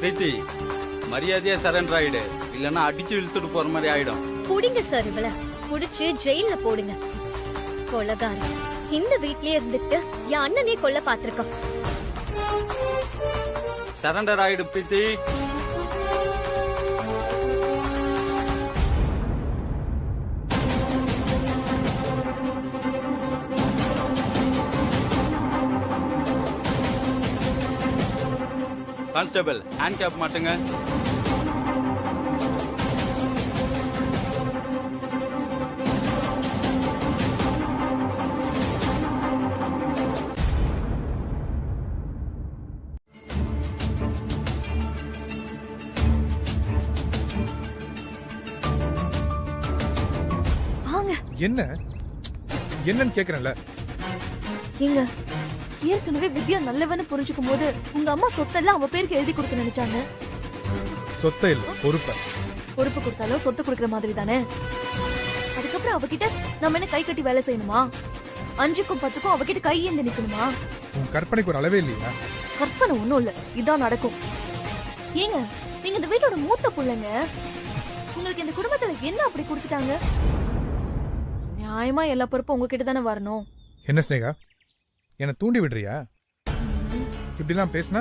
பிரீத்தி மரியாதையா சரண்டர் ஆயிடு, இல்லன்னா அடிச்சு இழுத்துட்டு போற மாதிரி ஆயிடும். புடிங்க சார் இவள, புடிச்சு ஜெயில போடுங்க. கொலகாரம் இந்த வீட்லயே இருந்துட்டு என் அண்ணனே கொல்ல பாத்திருக்கோம். சரண்டர் ஆயிடு பிரீத்தி. கான்ஸ்டபிள் ஹேண்ட் கேப் மாட்டுங்க. என்ன என்னன்னு கேக்குறேன்ல. ஏங்க ஏற்கனவே வித்யா நல்லவன்னு புரிஞ்சுக்கும் போது உங்க அம்மா சொத்தெல்லாம் அவ பேருக்கு எழுதி கொடுக்க நினைச்சாங்க. சொத்தை இல்ல பொறுப்பை. பொறுப்பு கொடுத்தாலும் சொத்து கொடுக்கற மாதிரி தானே. அதுக்கப்புறம் அவகிட்ட நம்ம என்ன கை கட்டி வேலை செய்யணுமா? 5க்கும் 10க்கும் அவகிட்ட கை ஏந்தி நிக்கணுமா? உன் கற்பனைக்கு ஒரு அளவே இல்லையா? கற்பனை ஒண்ணும் இல்ல, இதான் நடக்கும். ஏங்க நீங்க இந்த வீட்டோட மூத்த புள்ளைங்க, உங்களுக்கு இந்த குடும்பத்துல என்ன அப்படி கொடுத்துட்டாங்க? நியாயமா எல்லா பொறுப்பும் உங்ககிட்ட தானே வரணும். என்ன ஸ்னேகா, என்ன தூண்டி விடுறியா? இப்படிலாம் பேசினா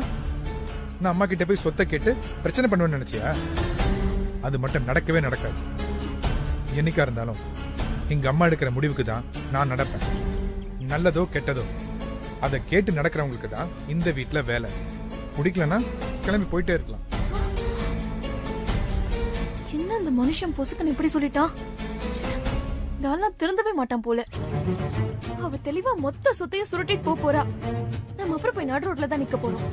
நான் அம்மா கிட்ட போய் சொத்தை கேட்டு பிரச்சனை பண்ணுவேன்னு நினைச்சியா? அது மட்டும் நடக்கவே நடக்காது. என்னைக்கா இருந்தாலும் எங்க அம்மா எடுக்கிற முடிவுக்கு தான் நான் நடப்பேன். நல்லதோ கெட்டதோ அதை கேட்டு நடக்கிறவங்களுக்கு தான் இந்த வீட்டுல வேலை. பிடிக்கலன்னா கிளம்பி போயிட்டே இருக்கலாம். என்ன இந்த மனுஷன் பொசுக்குன்னு இப்படி சொல்லிட்டான்? இதெல்லாம் திருந்தவே மாட்டான் போல. அவ தெளிவா மொத்த சொத்தையும் சுருட்டிட்டு போறா. நம்ம அப்புறம் போய் நடு ரோட்ல தான் நிக்க போறோம்.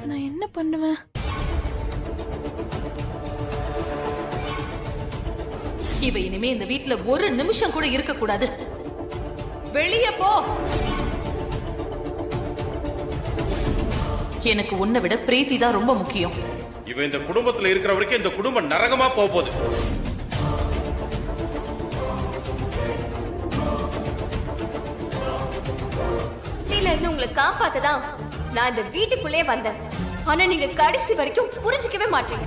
நான் என்ன பண்ணுவேன்? இவ இனிமே இந்த வீட்ல ஒரு நிமிஷம் கூட இருக்க கூடாது. வெளியே போ. எனக்கு உன்னை விட பிரீத்தி தான் ரொம்ப முக்கியம். இவ இந்த குடும்பத்துல இருக்கிற வரைக்கும் இந்த குடும்பம் நரகமா போகுது. இருந்து உங்களை காப்பாத்ததான் நான் இந்த வீட்டுக்குள்ளே வந்தேன். ஆனா நீங்க கடைசி வரைக்கும் புரிஞ்சுக்கவே மாட்டீங்க.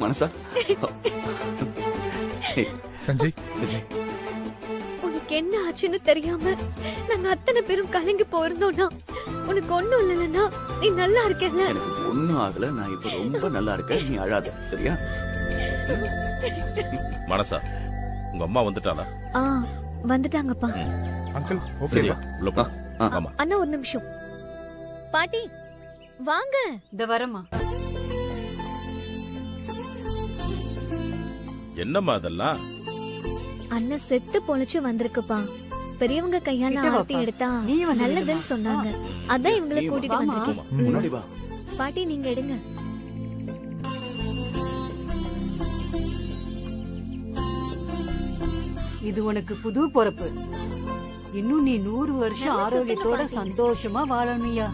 மனசா சஞ்சய், உனக்கு என்ன ஆச்சுன்னு தெரியாம நாங்க அத்தனை பேரும் கலங்கி போயிருந்தோம்னா உனக்கு ஒண்ணும் இல்லைன்னா நீ நல்லா இருக்கல. எனக்கு ஒண்ணும் ஆகல, நான் இப்ப ரொம்ப நல்லா இருக்கேன். நீ அழாத, சரியா? மனசா, உங்க அம்மா வந்துட்டாளா? வந்துட்டாங்கப்பா. அங்கிள் ஓகேவா? உள்ள போ. ஆமா. அண்ணா ஒரு நிமிஷம். பாட்டி வாங்க. இந்த வரமா. என்னம்மா அதெல்லாம்? அண்ணன் செத்து பொழைச்சு வந்திருக்குப்பா. பெரியவங்க கையால ஆரத்தி எடுத்தா நல்லதுன்னு சொன்னாங்க. அதான் இவங்களை கூட்டிட்டு வந்திருக்கேன். பாட்டி நீங்க எடுங்க. இது உனக்கு புது பொறுப்பு. இன்னும் நீ 100 வருஷம் ஆரோக்கியத்தோட சந்தோஷமா வாழணும்யா.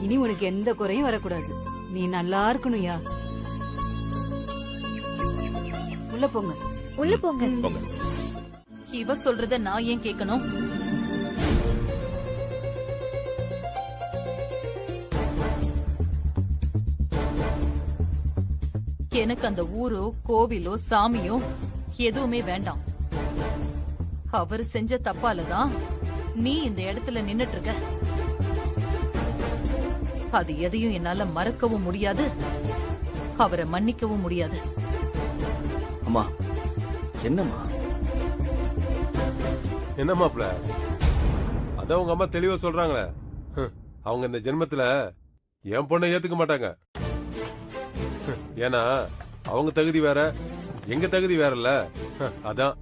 இனி உனக்கு எந்த குறையும் வரக்கூடாது. நீ நல்லா இருக்கணும்யா. உள்ள போங்க. உள்ள போங்க. இவ சொல்றத நான் ஏன் கேட்கணும்? எனக்கு அந்த ஊரோ கோவிலோ சாமியோ எதுவுமே வேண்டாம். அவர் செஞ்ச தப்பாலதான் நீ இந்த இடத்துல நின்னுட்டு இருக்க. அது எதையும் என்னால மறக்கவும் முடியாது, அவரை மன்னிக்கவும் முடியாது. அம்மா, என்னம்மா? என்ன மாப்ள, அதான் உங்க அம்மா தெளிவா சொல்றாங்களே. அவங்க இந்த ஜென்மத்துல என் பொண்ணை ஏத்துக்க மாட்டாங்க. ஏன்னா அவங்க தகுதி வேற, எங்க தகுதி வேறல்ல. அதான்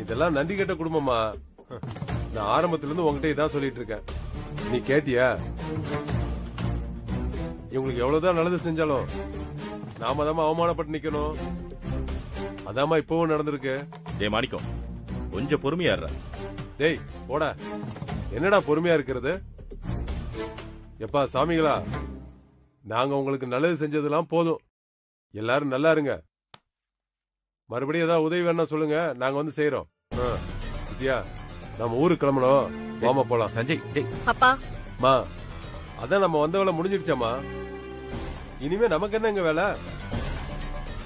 இதெல்லாம் நன்றி கெட்ட குடும்பமா. நான் ஆரம்பத்துல இருந்து உங்ககிட்ட இதான் சொல்லிட்டு இருக்கேன். நீ கேட்டியா? இவங்களுக்கு எவ்வளவுதான் நல்லது செஞ்சாலும் நாம தான் அவமானப்பட்டு நிக்கணும். அதாமா இப்பவும் நடந்திருக்கு. டேய் மாணிக்கம், கொஞ்சம் பொறுமையா இருடா. டேய் போடா, என்னடா பொறுமையா இருக்கிறது? எப்பா சாமிகளா, நாங்க உங்களுக்கு நல்லது செஞ்சதெல்லாம் போதும். எல்லாரும் நல்லா இருங்க. மறுபடியும் ஏதாவது உதவி வேணா சொல்லுங்க, நாங்க வந்து செய்யறோம். வித்யா, நம்ம ஊருக்கு கிளம்பணும். வாமா போலாம். சஞ்சய், அப்பா மா, அதான் நம்ம வந்த வேலை முடிஞ்சிருச்சாமா. இனிமே நமக்கு என்ன எங்க வேலை?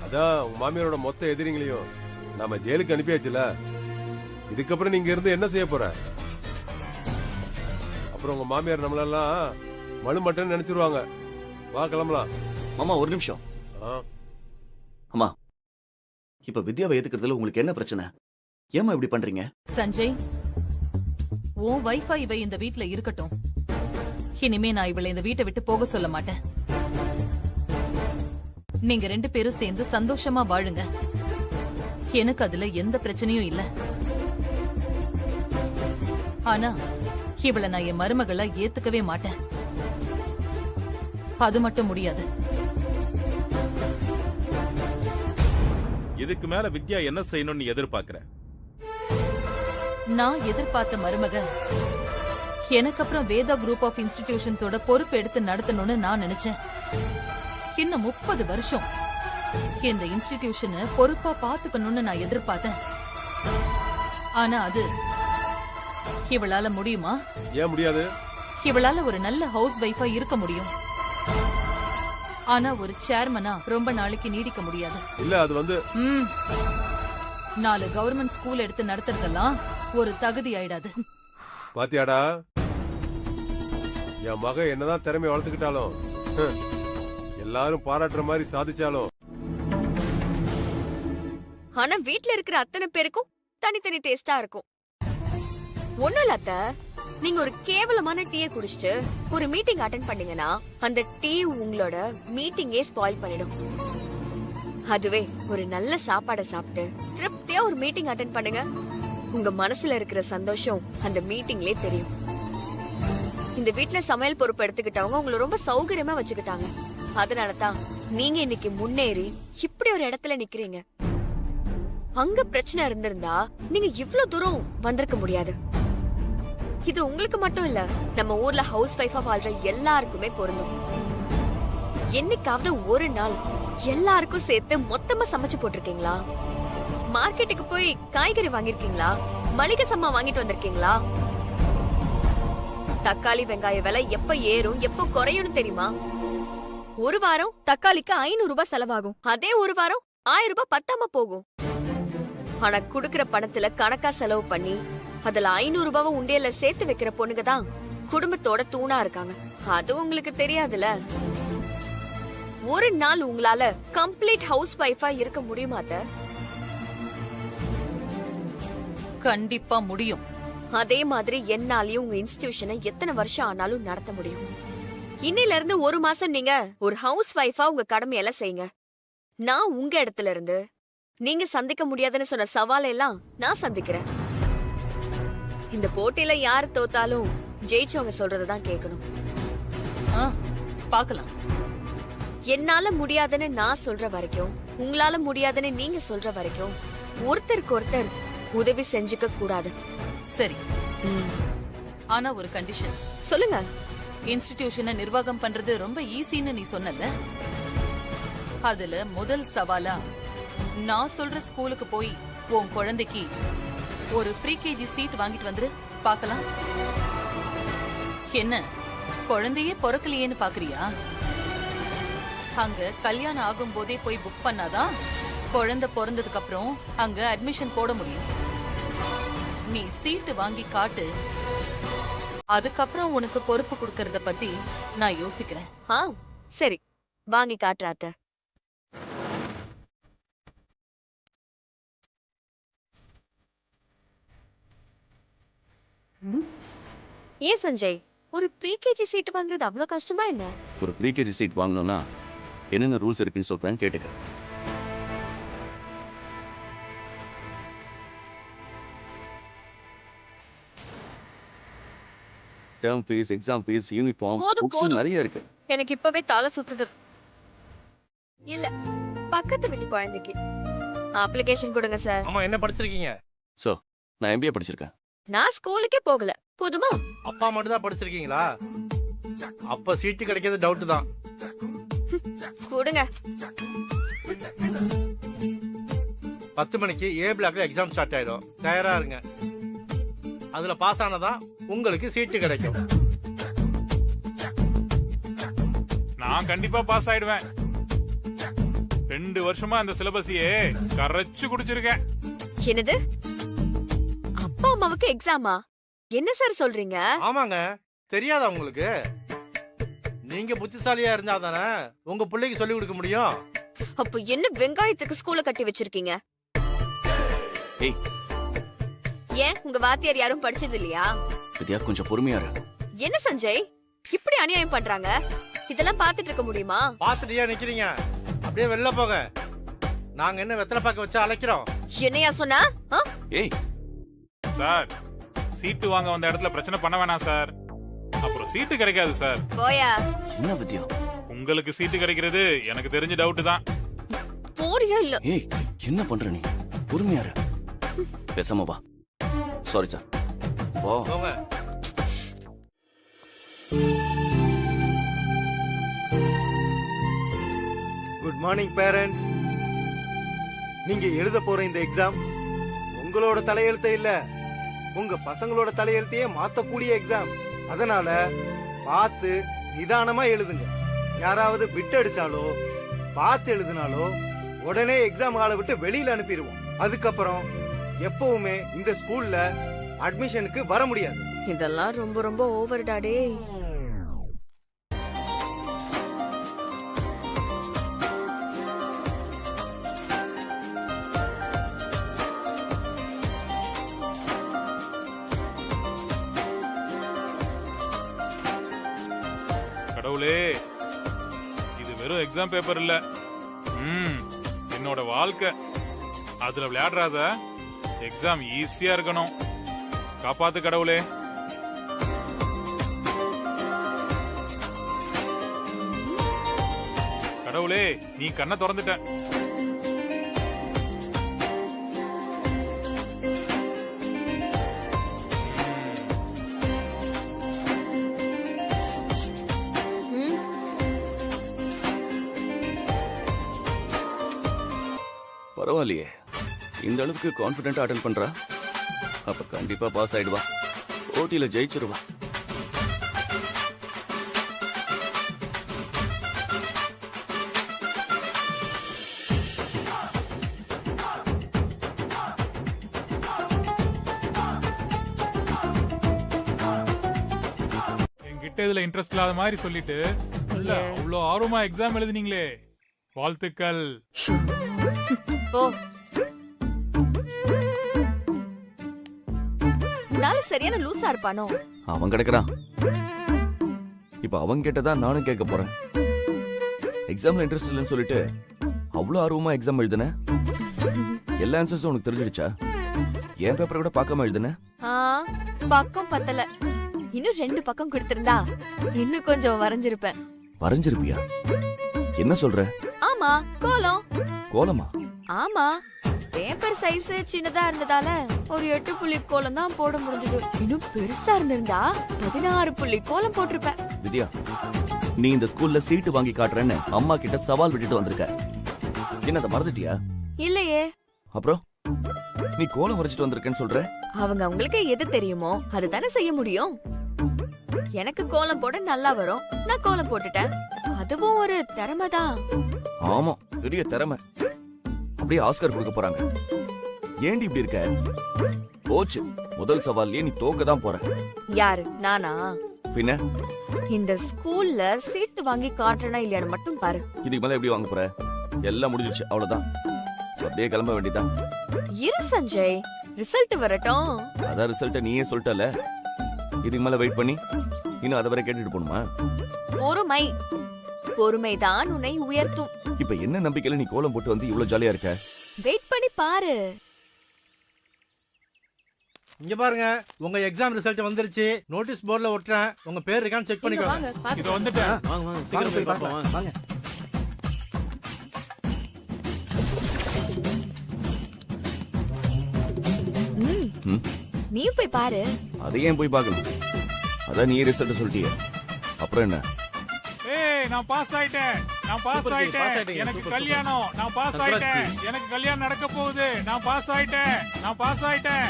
அதான் உங்க மாமியாரோட மொத்த எதிரிங்களையும் நம்ம ஜெயிலுக்கு அனுப்பியாச்சுல. இதுக்கப்புறம் நீங்க இருந்து என்ன செய்ய போற? அப்புறம் உங்க மாமியார் நம்மளெல்லாம் மழுமட்டன்னு நினைச்சிருவாங்க. வா கிளம்பலாம். மாமா ஒரு நிமிஷம். அம்மா, இப்ப வித்யாவை ஏத்துக்கிறதுல உங்களுக்கு என்ன பிரச்சனை? ஏமா இப்படி பண்றீங்க? சஞ்சய், உன் வைஃபை இவ இந்த வீட்ல இருக்கட்டும். இனிமே நான் இவளை இந்த வீட்டை விட்டு போக சொல்ல மாட்டேன். நீங்க 2 பேரும் சேர்ந்து சந்தோஷமா வாழுங்க. எனக்கு அதுல எந்த பிரச்சனையும் இல்ல. ஆனா இவளை நான் என் மருமகளா ஏத்துக்கவே மாட்டேன். அது மட்டும் முடியாது. இதுக்கு மேல வித்யா என்ன செய்யணும்னு எதிர்பார்க்கிற? நான் எதிர்பார்த்த மருமக எனக்கு அப்புறம் வேதா குரூப் ஆஃப் இன்ஸ்டிடியூஷன்ஸோட பொறுப்பு எடுத்து நடத்தணும்னு நான் நினைச்சேன். இன்னும் 30 வருஷம் இந்த இன்ஸ்டிடியூஷனை பொறுப்பா பாத்துக்கணும்னு நான் எதிர்பார்த்தேன். ஆனா அது இவளால முடியுமா? ஏன் முடியாது? இவளால ஒரு நல்ல ஹவுஸ் வைஃபா இருக்க முடியும். ஆனா ஒரு சேர்மனா ரொம்ப நாளைக்கு நீடிக்க முடியாது. இல்ல அது வந்து 4 கவர்மெண்ட் ஸ்கூல் எடுத்து நடத்துறதெல்லாம் ஒரு தகுதி ஆயிடாது. பாத்தியாடா, என் மக என்னதான் திறமை வளர்த்துக்கிட்டாலும், எல்லாரும் பாராட்டுற மாதிரி சாதிச்சாலும், ஆனா வீட்ல இருக்கிற அத்தனை பேருக்கும் தனித்தனி டேஸ்டா இருக்கும். ஒண்ணும் இல்ல அத்தை, நீங்க ஒரு கேவலமான டீயை குடிச்சிட்டு ஒரு மீட்டிங் அட்டெண்ட் பண்ணீங்கன்னா அந்த டீ உங்களோட மீட்டிங்கே ஸ்பாயில் பண்ணிடும். அதுவே ஒரு நல்ல சாப்பாடை சாப்பிட்டு திருப்தியா ஒரு மீட்டிங் அட்டெண்ட் பண்ணுங்க, உங்க மனசுல இருக்கிற சந்தோஷம் அந்த மீட்டிங்லயே தெரியும். இந்த வீட்ல சமையல் பொறுப்பு எடுத்துக்கிட்டவங்க உங்களை ரொம்ப சௌகரியமா வச்சுக்கிட்டாங்க. அதனாலதான் நீங்க இன்னைக்கு முன்னேறி இப்படி ஒரு இடத்துல நிக்கிறீங்க. அங்க பிரச்சனை இருந்திருந்தா நீங்க இவ்ளோ தூரம் வந்திருக்க முடியாது. இது உங்களுக்கு மட்டும் இல்ல, நம்ம ஊர்ல ஹவுஸ் வைஃபா வாழ்ற எல்லாருக்குமே பொருந்தும். என்னைக்காவது ஒரு நாள் எல்லாருக்கும் சேர்த்து மொத்தமா சமைச்சு போட்டிருக்கீங்களா? மார்க்கெட்டுக்கு போய் காய்கறி வாங்கிருக்கீங்களா? மளிகை சாமான் வாங்கிட்டு வந்திருக்கீங்களா? தக்காளி வெங்காய விலை எப்ப ஏறும் எப்ப குறையும் தெரியுமா? ஒரு வாரம் தக்காளிக்கு 500 ரூபாய் செலவாகும். அதே ஒரு வாரம் 1000 ரூபாய் பத்தாம போகும். ஆனா குடுக்கிற பணத்துல கணக்கா செலவு பண்ணி அதுல 500 ரூபாவை உண்டியல்ல சேர்த்து வைக்கிற பொண்ணுங்க தான் குடும்பத்தோட தூணா இருக்காங்க. அது உங்களுக்கு தெரியாதுல. ஒரு நாள் உங்களால கம்ப்ளீட் ஹவுஸ் வைஃபா இருக்க முடியுமா? கண்டிப்பா முடியும். அதே மாதிரி என்னாலயும் உங்க இன்ஸ்டிடியூஷனை எத்தனை வருஷம் ஆனாலும் நடத்த முடியும். இன்னையில இருந்து 1 மாசம் நீங்க ஒரு ஹவுஸ் வைஃபா உங்க கடமையெல்லாம் செய்யுங்க. நான் உங்க இடத்துல இருந்து நீங்க சந்திக்க முடியாதுன்னு சொன்ன சவாலை எல்லாம் நான் சந்திக்கிறேன். இந்த போட்டியில யாரு தோத்தாலும் ஜெயிச்சவங்க சொல்றதுதான் கேட்கணும். பாக்கலாம். என்னால முடியாதுன்னு நான் சொல்ற வரைக்கும், உங்களால முடியாதுன்னு நீங்க சொல்ற வரைக்கும் ஒருத்தருக்கு ஒருத்தர் உதவி செஞ்சுக்க கூடாது. சரி, ஆனா ஒரு கண்டிஷன். சொல்லுங்க. இன்ஸ்டிடியூஷனை நிர்வாகம் பண்றது ரொம்ப ஈஸின்னு நீ சொன்னல, அதுல முதல் சவாலா நான் சொல்ற ஸ்கூலுக்கு போய் உன் குழந்தைக்கு ஒரு ப்ரீகேஜி சீட் வாங்கிட்டு வந்துரு பாக்கலாம். என்ன குழந்தையே பொறக்கலையேன்னு பாக்குறியா? அங்க கல்யாணம் ஆகும் போதே போய் புக் பண்ணாதான் குழந்தை பிறந்ததுக்கு அப்புறம் அங்க அட்மிஷன் போட முடியும். நீ சீட்டு வாங்கி காட்டு, அதுக்கப்புறம் உனக்கு பொறுப்பு கொடுக்கறத பத்தி நான் யோசிக்கிறேன். சரி, வாங்கி காட்டுறாத்த. ஏன் சஞ்சய், ஒரு ப்ரீகேஜி சீட் வாங்குறது அவ்வளவு கஷ்டமா என்ன? ஒரு ப்ரீகேஜி சீட் வாங்கணும்னா என்னென்ன ரூல்ஸ் இருக்குன்னு சொல்றேன், கேட்டுக்க. Term fees, exam fees, uniform, போதும், புக்ஸ் போதும். நிறைய இருக்கு. எனக்கு இப்பவே தலை சுத்துது. இல்ல, பக்கத்து வீட்டு குழந்தைக்கு அப்ளிகேஷன் கொடுங்க சார். அம்மா என்ன படிச்சிருக்கீங்க? சோ நான் MBA படிச்சிருக்கேன். நான் ஸ்கூலுக்கே போகல. போதுமா? அப்பா மட்டும் தான் படிச்சிருக்கீங்களா? அப்ப சீட்டு கிடைக்கிறது டவுட் தான். கொடுங்க. 10 மணிக்கு A பிளாக்ல எக்ஸாம் ஸ்டார்ட் ஆயிடும். தயாரா இருங்க. அதுல பாஸ் ஆனதா உங்களுக்கு சீட்டு கிடைக்கும். நான் கண்டிப்பா பாஸ் ஆயிடுவேன். 2 வருஷமா அந்த சிலபஸையே கரைச்சு குடிச்சிருக்கேன். என்னது? அப்பா அம்மாவுக்கு எக்ஸாமா? என்ன சார் சொல்றீங்க? ஆமாங்க, தெரியாதா உங்களுக்கு? நீங்க புத்திசாலியா இருந்தா தானே உங்க பிள்ளைக்கு சொல்லி கொடுக்க முடியும். அப்ப என்ன வெங்காயத்துக்கு ஸ்கூல கட்டி வச்சிருக்கீங்க? ஏய் ஏன் உங்க வாத்தியார் யாரும் படிச்சது இல்லையா? வித்யா கொஞ்சம் பொறுமையா இரு. என்ன சஞ்சய் இப்படி அநியாயம் பண்றாங்க? இதெல்லாம் பாத்துட்டு இருக்க முடியுமா? பாத்துட்டு ஏன் நிக்கிறீங்க? அப்படியே வெளில போங்க. நாங்க என்ன வெத்தலை பாக்க வச்சு அழைக்கிறோம்? என்னையா சொன்னா? ஏய் சார், சீட்டு வாங்க வந்த இடத்துல பிரச்சனை பண்ண வேணாம் சார். அப்புறம் சீட்டு கிடைக்காது சார். போயா. என்ன வித்யா? உங்களுக்கு சீட்டு கிடைக்கிறது எனக்கு தெரிஞ்ச டவுட் தான். போறியா இல்ல? ஏய் என்ன பண்ற நீ? பொறுமையா இரு. பேசாம வா. Sorry sir. வா. போங்க. Good morning parents. நீங்க எழுத போற இந்த எக்ஸாம் உங்களோட தலையெழுத்த இல்ல, உங்க பசங்களோட தலையெழுத்தையே மாத்தக்கூடிய எக்ஸாம். அதனால பார்த்து நிதானமா எழுதுங்க. யாராவது விட்டு அடிச்சாலோ பார்த்து எழுதினாலோ உடனே எக்ஸாம் ஹாலை விட்டு வெளியில அனுப்பிடுவோம். அதுக்கப்புறம் எப்பவுமே இந்த ஸ்கூல்ல அட்மிஷனுக்கு வர முடியாது. இதெல்லாம் ரொம்ப ரொம்ப ஓவர் டாடே. கடவுளே, இது வெறும் எக்ஸாம் பேப்பர் இல்ல, என்னோட வாழ்க்கை. அதுல விளையாடுறாத. எக்ஸாம் ஈஸியா இருக்கணும். காப்பாத்து கடவுளே. கடவுளே, நீ கண்ணை திறந்துட்ட. பரவாயில்லையே, இந்த அளவுக்கு கான்பிடென்ட்டா அட்டென்ட் பண்றா. அப்ப கண்டிப்பா பாஸ் ஆயிடுவா. போட்டியில ஜெயிச்சிருவா. என்கிட்ட இதுல இன்ட்ரெஸ்ட் இல்லாத மாதிரி சொல்லிட்டு அவ்வளோ ஆர்வமா எக்ஸாம் எழுதுனீங்களே, வாழ்த்துக்கள். சரியான லூசா இருப்பானோ? அவன் கிடக்குறான். இப்ப அவன் கேட்டதா நானும் கேட்க போறேன். எக்ஸாம்ல இன்ட்ரெஸ்ட் இல்லைன்னு சொல்லிட்டு அவ்வளவு ஆர்வமா எக்ஸாம் எழுதுன? எல்லா ஆன்சர்ஸும் உனக்கு தெரிஞ்சிடுச்சா? என் பேப்பரை கூட பார்க்காம எழுதுன? பக்கம் பத்தல. இன்னும் 2 பக்கம் கொடுத்திருந்தா இன்னும் கொஞ்சம் வரைஞ்சிருப்பேன். வரைஞ்சிருப்பியா? என்ன சொல்ற? ஆமா, கோலம். கோலமா? ஆமா, பேப்பர் சைஸ் சின்னதா இருந்ததால ஒரு 8 புள்ளி கோலம் தான் போட முடிஞ்சது. இன்னும் பெருசா இருந்திருந்தா 16 புள்ளி கோலம் போட்டிருப்பேன். வித்யா, நீ இந்த ஸ்கூல்ல சீட்டு வாங்கி காட்டுறேன்னு அம்மா கிட்ட சவால் விட்டுட்டு வந்திருக்க. என்னத மறந்துட்டியா? இல்லையே. அப்புறம் நீ கோலம் வரைச்சிட்டு வந்திருக்கேன்னு சொல்ற? அவங்க உங்களுக்கு எது தெரியுமோ அதுதானே செய்ய முடியும். எனக்கு கோலம் போட நல்லா வரும், நான் கோலம் போட்டுட்டேன். அதுவும் ஒரு திறமை தான். ஆமா, பெரிய திறமை. அப்படியே ஆஸ்கர் கொடுக்க போறாங்க. ஏண்டி இப்படி இருக்க? போச்சு, முதல் சவால்லே நீ தோக்க தான் போற. யாரு, நானா? பின்ன இந்த ஸ்கூல்ல சீட்டு வாங்கி காட்டுறனா இல்லையான்னு மட்டும் பாரு. இதுக்கு மேல எப்படி வாங்க போற? எல்லாம் முடிஞ்சிருச்சு, அவ்வளவுதான். அப்படியே கிளம்ப வேண்டியதான். இரு சஞ்சய், ரிசல்ட் வரட்டும். அதான் ரிசல்ட்ட நீயே சொல்லிட்டல. இதுக்கு மேல வெயிட் பண்ணி இன்னும் அதை வரை கேட்டுட்டு போணுமா? பொறுமை, பொறுமைதான் உன்னை உயர்த்தும். இப்ப என்ன நம்பிக்கையில நீ கோலம் போட்டு வந்து இவ்வளவு ஜாலியா இருக்க? வெயிட் பண்ணி பாரு. இங்க பாருங்க, உங்க எக்ஸாம் ரிசல்ட் வந்துருச்சு. நோட்டீஸ் போர்டுல ஒட்டுறேன். உங்க பேர் இருக்கான்னு செக் பண்ணிக்கோங்க. இது வந்துட்டேன். வாங்க வாங்க, சீக்கிரம் போய் பார்ப்போம். வாங்க. நீ போய் பாரு. அதையும் போய் பார்க்கணும். அதான் நீ ரிசல்ட் சொல்லிட்டிய, அப்புறம் என்ன? ஏய், நான் பாஸ் ஆயிட்டேன். நான் பாஸ் ஆயிட்டேன். எனக்கு கல்யாணம். நான் பாஸ் ஆயிட்டேன். எனக்கு கல்யாணம் நடக்க போகுது. நான் பாஸ் ஆயிட்டேன். நான் பாஸ் ஆயிட்டேன்.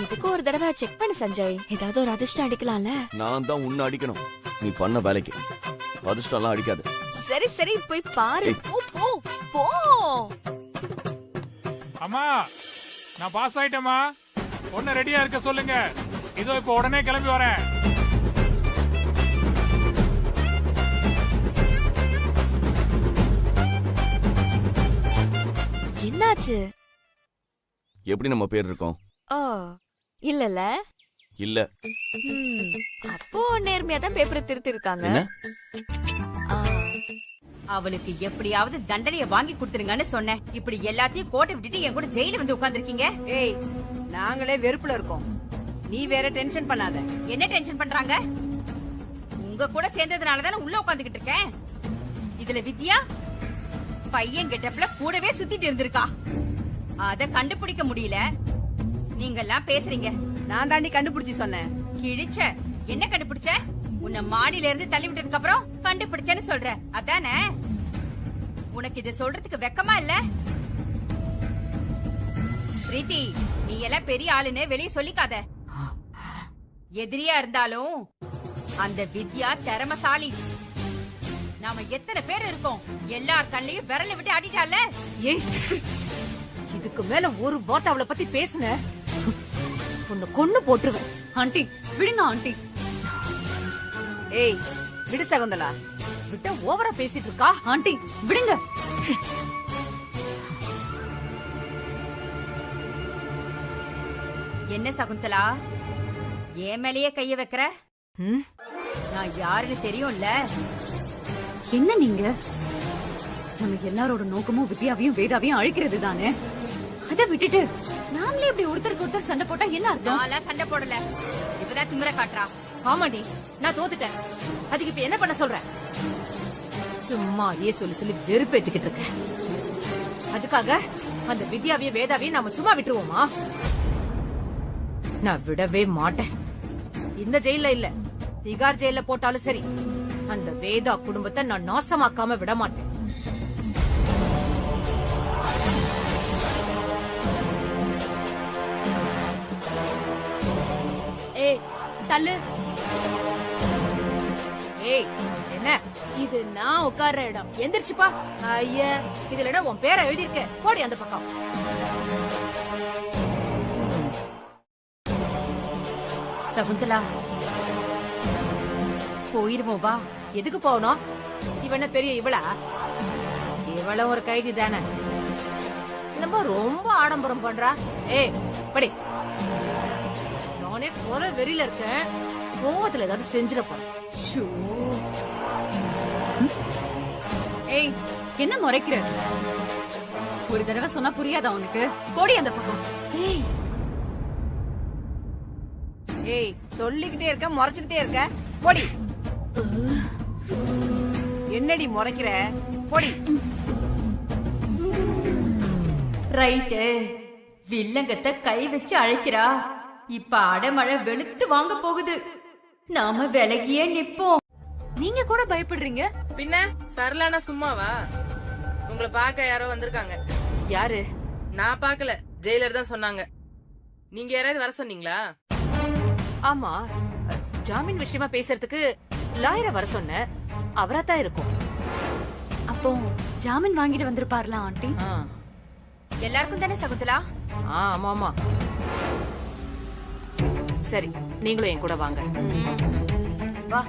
இதுக்கு ஒரு தடவை செக் பண்ணு சஞ்சய். ஏதாவது ஒரு அதிர்ஷ்டம் அடிக்கலாம்ல. நான் தான் உன்னை அடிக்கணும். நீ பண்ண வேலைக்கு அதிர்ஷ்டம் எல்லாம் அடிக்காது. சரி சரி, போய் பாரு. போ போ போ. அம்மா, நான் பாஸ் ஆயிட்டேம்மா. ஒன்னு ரெடியா இருக்க சொல்லுங்க. இதோ இப்ப உடனே கிளம்பி வரேன். என்னாச்சு? எப்படி நம்ம பேர் இருக்கோம்? ஓ, இல்லல இல்ல. அப்போ நேர்மையா தான் பேப்பரை திருத்தி இருக்காங்க. அவளுக்கு எப்படியாவது தண்டனையை வாங்கி கொடுத்துருங்கன்னு சொன்னேன். இப்படி எல்லாத்தையும் கோட்டை விட்டுட்டு என் கூட ஜெயில வந்து உட்கார்ந்துருக்கீங்க. ஏய், நாங்களே வெறுப்புல இருக்கோம். நீ வேற டென்ஷன் பண்ணாத. என்ன டென்ஷன் பண்றாங்க? உங்க கூட சேர்ந்ததுனாலதானே உள்ள உட்காந்துக்கிட்டு இருக்கேன். இதுல வித்யா பையன் கெட்டப்ல கூடவே சுத்திட்டு இருந்திருக்கா. அத கண்டுபிடிக்க முடியல. நீங்க எல்லாம் பேசுறீங்க. நான் தாண்டி கண்டுபிடிச்சு சொன்னேன். கிழிச்ச. என்ன கண்டுபிடிச்ச? உன்னை மாடியில இருந்து தள்ளி விட்டதுக்கு அப்புறம் கண்டுபிடிச்சேன்னு சொல்ற, அதானே? உனக்கு இத சொல்றதுக்கு வெக்கமா இல்ல? பிரீத்தி, நீ எல்லாம் பெரிய ஆளுன்னு வெளியே சொல்லிக்காத. எதிரியா இருந்தாலும் அந்த வித்யா திறமசாலி. நாம எத்தனை பேர் இருக்கோம், எல்லார் கண்ணையும் விரல விட்டு ஆடிட்டால. ஏய், இதுக்கு மேல ஒரு வார்த்தை அவளை பத்தி பேசுன உன்னை கொன்னு போட்டுருவேன். ஆண்டி விடுங்க ஆண்டி. ஏய், விடு சகுந்தலா. விட்ட ஓவரா பேசிட்டு இருக்கா. ஆண்டி விடுங்க. என்ன சகுந்தலா, ஏன் மேலேயே கைய வைக்கிற? நான் யாருன்னு தெரியும்ல. என்ன நீங்க? நம்ம எல்லாரோட நோக்கமும் வித்யாவையும் வேதாவையும் அழிக்கிறது தானே. அதை விட்டுட்டு நாமளே இப்படி ஒருத்தருக்கு ஒருத்தர் சண்டை போட்டா என்ன அர்த்தம்? நான் சண்டை போடல. இப்பதான் திமிர காட்டுறா. ஆமாடி, நான் தோத்துட்டேன். அதுக்கு இப்ப என்ன பண்ண சொல்ற? சும்மா அதே சொல்லி சொல்லி வெறுப்பேத்திக்கிட்டு இருக்க. அதுக்காக அந்த வித்யாவையும் வேதாவையும் நாம சும்மா விட்டுருவோமா? நான் விடவே மாட்டேன். இந்த ஜெயில இல்ல, திகார் ஜெயில போட்டாலும் சரி, அந்த வேதா குடும்பத்தை நான் நாசமாக்காம விட மாட்டேன். ஏய், தள்ளு. ஏய், என்ன இது? நான் உட்கார்ற இடம். எந்திரிச்சுப்பா. ஐயா, இதுல உன் பேரை எழுதியிருக்க. போடி அந்த பக்கம். சகுந்தலா, போயிருவோம் வா. எதுக்கு போகணும்? இவன பெரிய இவளா? இவளும் ஒரு கைதி தானே. நம்ம ரொம்ப ஆடம்பரம் பண்றா. ஏய், படி. நானே போற வெறியில இருக்கேன். கோவத்துல ஏதாவது செஞ்சிட போறேன். ஏய், என்ன முறைக்கிற? ஒரு தடவை சொன்னா புரியாதா உனக்கு? போடி அந்த பக்கம். ஏய், ஏய், சொல்லிக்கிட்டே இருக்க, முறைச்சுக்கிட்டே இருக்க. போடி. என்னடி முறைக்கிற? போடி. ரைட்டு. வில்லங்கத்தை கை வச்சு அழைக்கிறா. இப்ப அடமழை வெளுத்து வாங்க போகுது. நாம விலகியே நிப்போம். நீங்க கூட பயப்படுறீங்க? பின்ன சரளானா சும்மாவா? உங்களை பார்க்க யாரோ வந்திருக்காங்க. யாரு? நான் பார்க்கல, ஜெயிலர் தான் சொன்னாங்க. நீங்க யாராவது வர சொன்னீங்களா? ஆமா, ஜாமீன் விஷயமா பேசுறதுக்கு லாயரை வர சொன்ன. அவராத்தான் இருக்கும். அப்போ ஜாமீன் வாங்கிட்டு வந்திருப்பார்ல ஆண்டி. எல்லாருக்கும் தானே சகுந்தலா? ஆமா ஆமா. சரி, நீங்களும் என் கூட வாங்க. வா.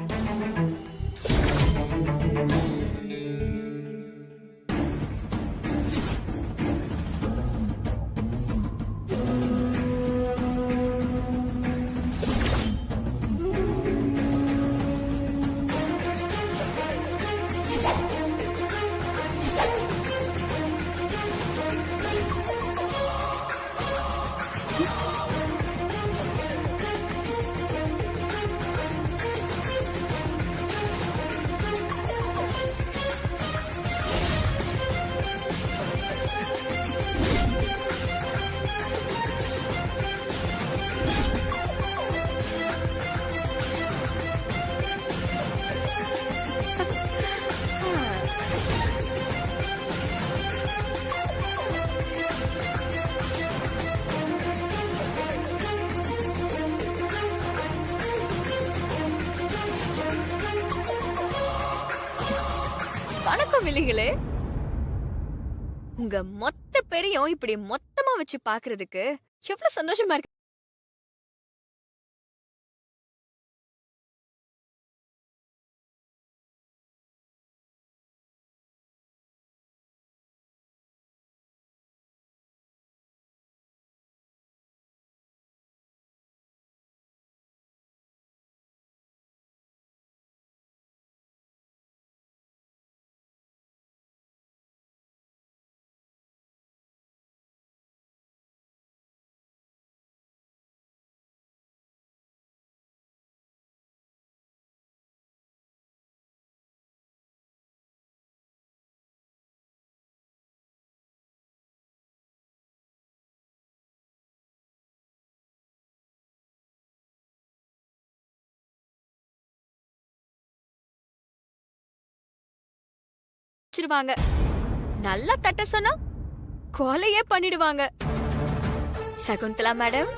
தூக்கம் இல்லைங்களே. உங்க மொத்த பேரையும் இப்படி மொத்தமா வச்சு பாக்குறதுக்கு எவ்வளவு சந்தோஷமா இருக்கு. நல்லா தட்ட சொன்னா கொலையே பண்ணிடுவாங்க. சகுந்தலா மேடம்,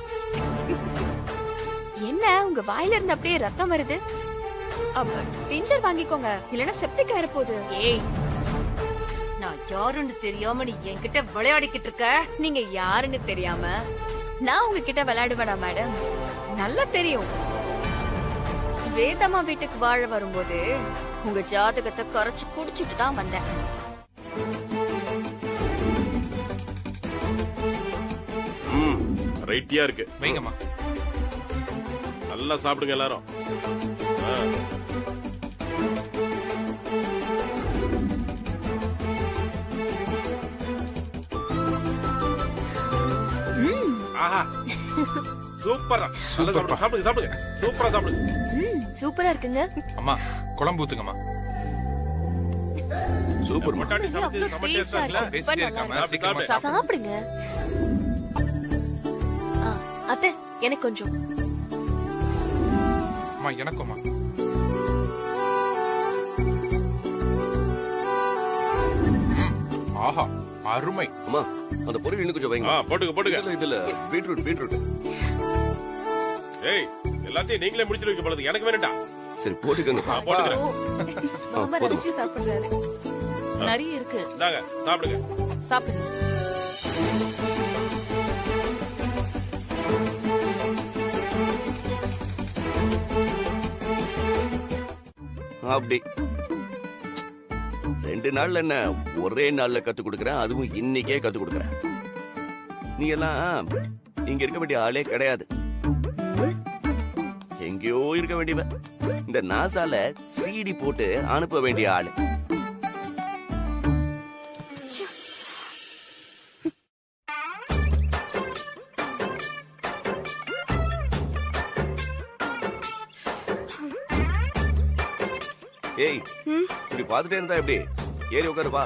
என்ன உங்க வாயில இருந்து அப்படியே ரத்தம் வருது? டிஞ்சர் வாங்கிக்கோங்க, இல்லனா செப்டிக் ஆயிர போகுது. ஏய், நான் யாருன்னு தெரியாம நீ என்கிட்ட விளையாடிக்கிட்டு இருக்க. நீங்க யாருன்னு தெரியாம நான் உங்ககிட்ட விளையாடுவேனா மேடம்? நல்லா தெரியும். வேதம்மா வீட்டுக்கு வாழ வரும்போது உங்க ஜாதகத்தை குறைச்சு குடிச்சிட்டு தான் வந்தேன். ரைட்டியா இருக்கு. வைங்கம்மா. நல்லா சாப்பிடுங்க எல்லாரும். ஆஹா, சூப்பரா. சாப்பிடுங்க சாப்பிடுங்க, சூப்பரா சாப்பிடுங்க. சூப்பரா இருக்குங்க. அம்மா குழம்பு ஊத்துங்கம்மா. சூப்பர். மட்டாட்டி சமைச்சு சமைச்சா இருக்குல்ல, பேசிட்டே இருக்காம சாப்பிடுங்க. அத்தை, எனக்கு கொஞ்சம். அம்மா எனக்கும்மா. ஆஹா, அருமை. அம்மா அந்த பொரியல் இன்னும் கொஞ்சம் வைங்க. போட்டுங்க போட்டுங்க. இதுல பீட்ரூட். ஏய், எல்லாத்தையும் நீங்களே முடிச்சிட்டு வைக்க போறது, எனக்கு வேண்டாம். சரி போட்டுக்கங்க. போட்டுக்கிறேன். ரொம்ப ரசிச்சு சாப்பிடுறாரு. நிறைய இருக்கு. இந்தாங்க சாப்பிடுங்க. சாப்பிடுங்க. அப்படி 2 நாள்ல என்ன ஒரே நாள்ல கத்து கொடுக்கறேன், அதுவும் இன்னைக்கே கத்து கொடுக்கறேன். நீ எல்லாம் இங்க இருக்க வேண்டிய ஆளே கிடையாது, எங்கேயோ இருக்க வேண்டியவன். இந்த நாசால சிடி போட்டு அனுப்ப வேண்டிய ஆளு. ஏய், இப்படி பாத்துட்டே இருந்தா எப்படி? ஏறி உட்காரு வா.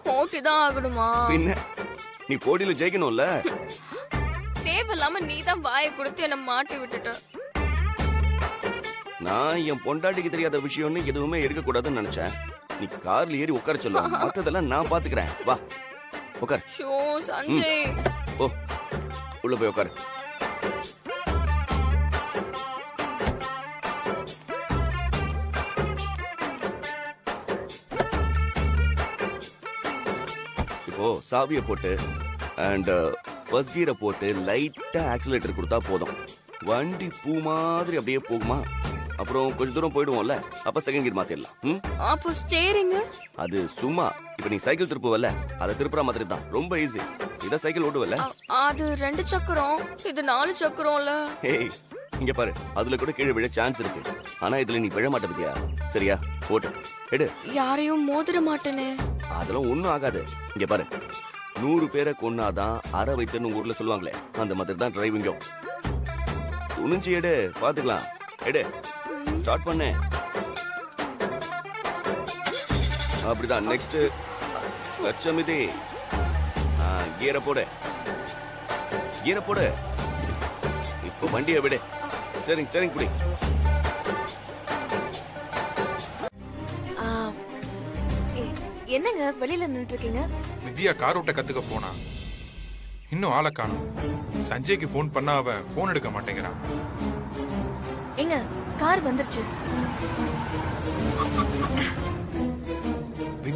போட்டிதான் ஆகணுமா? பின்ன நீ போட்டியில ஜெயிக்கணும்ல. தேவையில்லாம நீதான் வாயை கொடுத்து என்ன மாட்டி விட்டுட்ட. நான் என் பொண்டாட்டிக்கு தெரியாத விஷயம்னு எதுவுமே இருக்கக்கூடாதுன்னு நினைச்சேன். நீ கார்ல ஏறி உட்கார சொல்ல, மத்ததெல்லாம் நான் பாத்துக்கிறேன். வா உட்கார். சஞ்சய், ஓ உள்ள போய் உட்காரு. இப்போ சாவியை போட்டு அண்ட் ஃபர்ஸ்ட் கியரை போட்டு லைட்டா ஆக்சிலேட்டர் கொடுத்தா போதும். வண்டி பூ மாதிரி அப்படியே போகுமா? அப்புறம் கொஞ்ச தூரம் போயிடுவோம்ல, அப்ப செகண்ட் கியர் மாத்திடலாம். அப்போ ஸ்டீரிங் அது சும்மா. இப்ப நீ சைக்கிள் திருப்புவல்ல, அதை திருப்புற மாதிரி தான். ரொம்ப ஈஸி. இத சைக்கிள் ஓட்டுவல்ல, அது 2 சக்கரம், இது 4 சக்கரம்ல. ஏய் இங்க பாரு, அதுல கூட கீழே விழ சான்ஸ் இருக்கு. ஆனா இதுல நீ விழ மாட்டேங்கியா? சரியா? ஓட்டு எடு. யாரையும் மோதிர மாட்டேனே. அதெல்லாம் ஒண்ணும் ஆகாது. இங்க பாரு, 100 பேரை கொன்னாதான் அரை வைத்துன்னு ஊர்ல சொல்லுவாங்களே, அந்த மாதிரி தான் டிரைவிங்கும். துணிஞ்சு எடு, பாத்துக்கலாம். எடு, ஸ்டார்ட் பண்ணு. அப்படிதான். நெக்ஸ்ட் லட்சமிதி. கீரை போடு, கீரை போடு. இப்போ வண்டியை விடு. சரிங்க சரிங்க புடி. என்னங்க வெளியில நின்னுட்டு இருக்கீங்க? வித்யா கார் ஓட்ட கத்துக்க போனா, இன்னும் ஆளை காணும். சஞ்சய்க்கு போன் பண்ணா அவன் போன் எடுக்க மாட்டேங்கிறான். எங்க கார் வந்துருச்சு.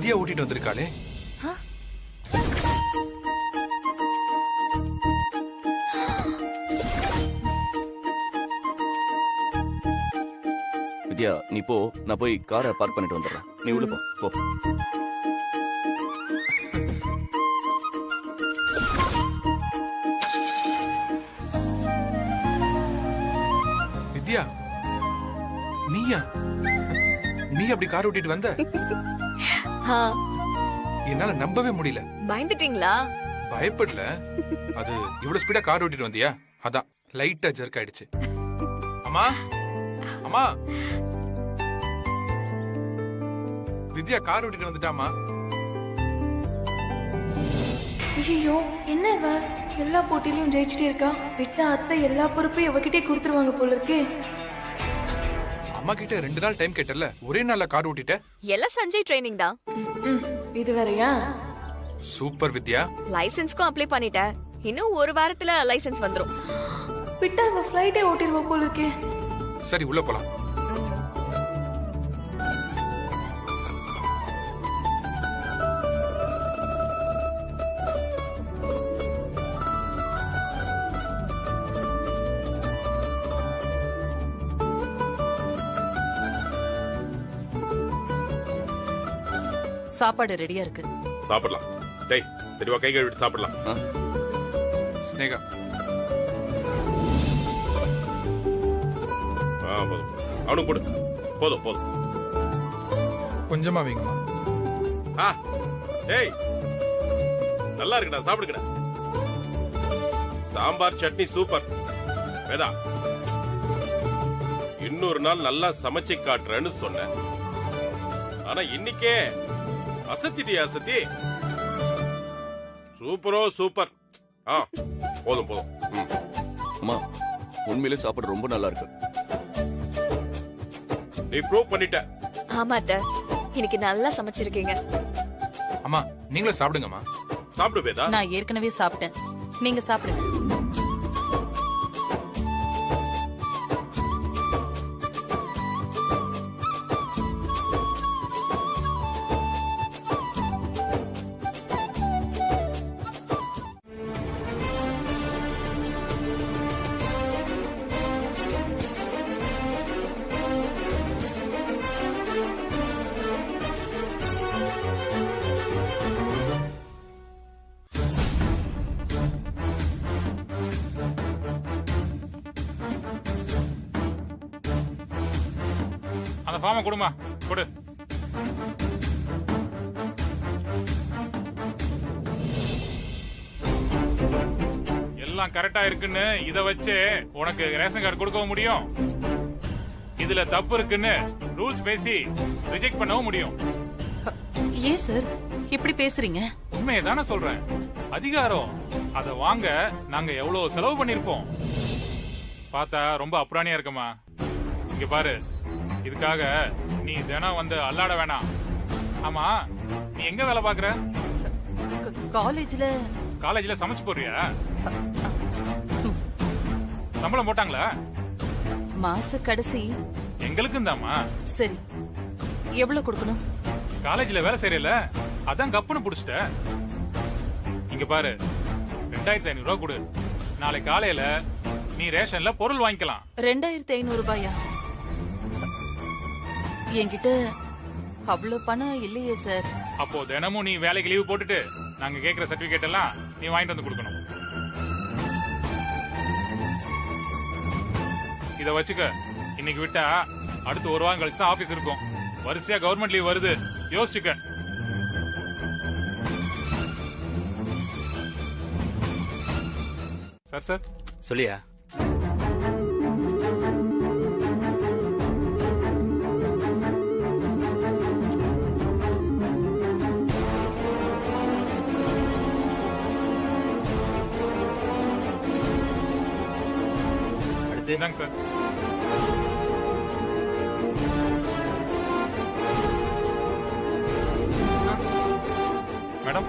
வித்யா ஓட்டிட்டு வந்திருக்காளே. வித்யா நீ போ, நான் போய் காரை பார்க் பண்ணிட்டு வந்துடுறேன். நீ உள்ள போ போ. வித்யா நீயா? நீ அப்படி கார் ஓட்டிட்டு வந்த? என்னால நம்பவே முடியல. பயந்துட்டீங்களா? பயப்படல. அது இவ்வளவு ஸ்பீடா கார் ஓட்டிட்டு வந்தியா? அதான் லைட்டா ஜர்க் ஆயிடுச்சு. அம்மா அம்மா, வித்யா கார் ஓட்டிட்டு வந்துட்டாமா. ஐயோ என்ன இவ எல்லா போட்டியிலும் ஜெயிச்சுட்டே இருக்கா. விட்டா அத்தை எல்லா பொறுப்பையும் அவகிட்டே கொடுத்துருவாங்க போல இருக்கே. அம்மா கிட்ட 2 நாள் டைம் கேட்டல, ஒரே நாள்ல கார் ஓட்டிட்ட. எல்லாம் சஞ்சய் ட்ரைனிங் தான். இது வேறயா? சூப்பர் வித்யா. லைசென்ஸ்க்கும் அப்ளை பண்ணிட்டேன். இன்னும் ஒரு வாரத்துல லைசென்ஸ் வந்துரும். விட்டா அவ ஃளைட்டே ஓட்டிடுவா போல இருக்கே. சரி உள்ள போலாம். சாப்பாடு ரெடியா இருக்கு. சாப்பிடலாம். டேய் தெளிவா கை கழுவிட்டு சாப்பிடலாம். ஸ்னேகா போதும். அவனுக்கு கொடு. போதும் போதும். கொஞ்சமா வைங்கம்மா. ஏய் நல்லா இருக்குடா, சாப்பிடுங்கடா. சாம்பார் சட்னி சூப்பர். வேதா இன்னொரு நாள் நல்லா சமைச்சு காட்டுறேன்னு சொன்னேன். ஆனா இன்னைக்கே அசத்திட்டியா? அசத்தி சூப்பரோ சூப்பர். போதும் போதும். அம்மா உண்மையிலே சாப்பாடு ரொம்ப நல்லா இருக்கு. நீ ப்ரூவ் பண்ணிட்ட. ஆமா அத்தை, இன்னைக்கு நல்லா சமைச்சிருக்கீங்க. அம்மா நீங்களும் சாப்பிடுங்கம்மா. சாப்பிடு வேதா. நான் ஏற்கனவே சாப்பிட்டேன், நீங்க சாப்பிடுங்க. அந்த ஃபார்மை கொடுமா, கொடு. எல்லாம் கரெக்டா இருக்குன்னு இத வச்சு உனக்கு ரேஷன் கார்டு கொடுக்கவும் முடியும். இதுல தப்பு இருக்குன்னு ரூல்ஸ் பேசி ரிஜெக்ட் பண்ணவும் முடியும். ஏன் சார் இப்படி பேசுறீங்க? உண்மையை தானே சொல்றேன். அதிகாரம் அத வாங்க நாங்க எவ்வளவு செலவு பண்ணிருப்போம். பார்த்தா ரொம்ப அப்புறாணியா இருக்கமா. இங்க பாரு, இதுக்காக நீ தினம் வந்து அல்லாட வேணாம். ஆமா நீ எங்க வேலை பாக்குற? காலேஜ்ல சமைச்சு போறியா? சம்பளம் போட்டாங்களா? மாச கடைசி எங்களுக்கும் தாமா. சரி எவ்வளவு கொடுக்கணும்? காலேஜ்ல வேலை செய்யல, அதான் கப்புன்னு புடிச்சிட்ட. இங்க பாரு, 2500 ரூபாய் கொடு. நாளை காலையில நீ ரேஷன்ல பொருள் வாங்கிக்கலாம். 2500 ரூபாயா? என்கிட்ட அவ்வளவு பணம் இல்லையே சார். அப்போ தினமும் நீ வேலைக்கு லீவ் போட்டுட்டு நாங்க கேக்குற சர்டிபிகேட் எல்லாம் நீ வாங்கிட்டு வந்து கொடுக்கணும். இத வச்சுக்க. இன்னைக்கு விட்டா அடுத்து ஒரு வாரம் கழிச்சு ஆபீஸ் இருக்கும். வரிசையா கவர்மெண்ட் லீவ் வருது, யோசிச்சுக்க. சார் சார் சொல்லியா? இந்தாங்க சார். மேடம்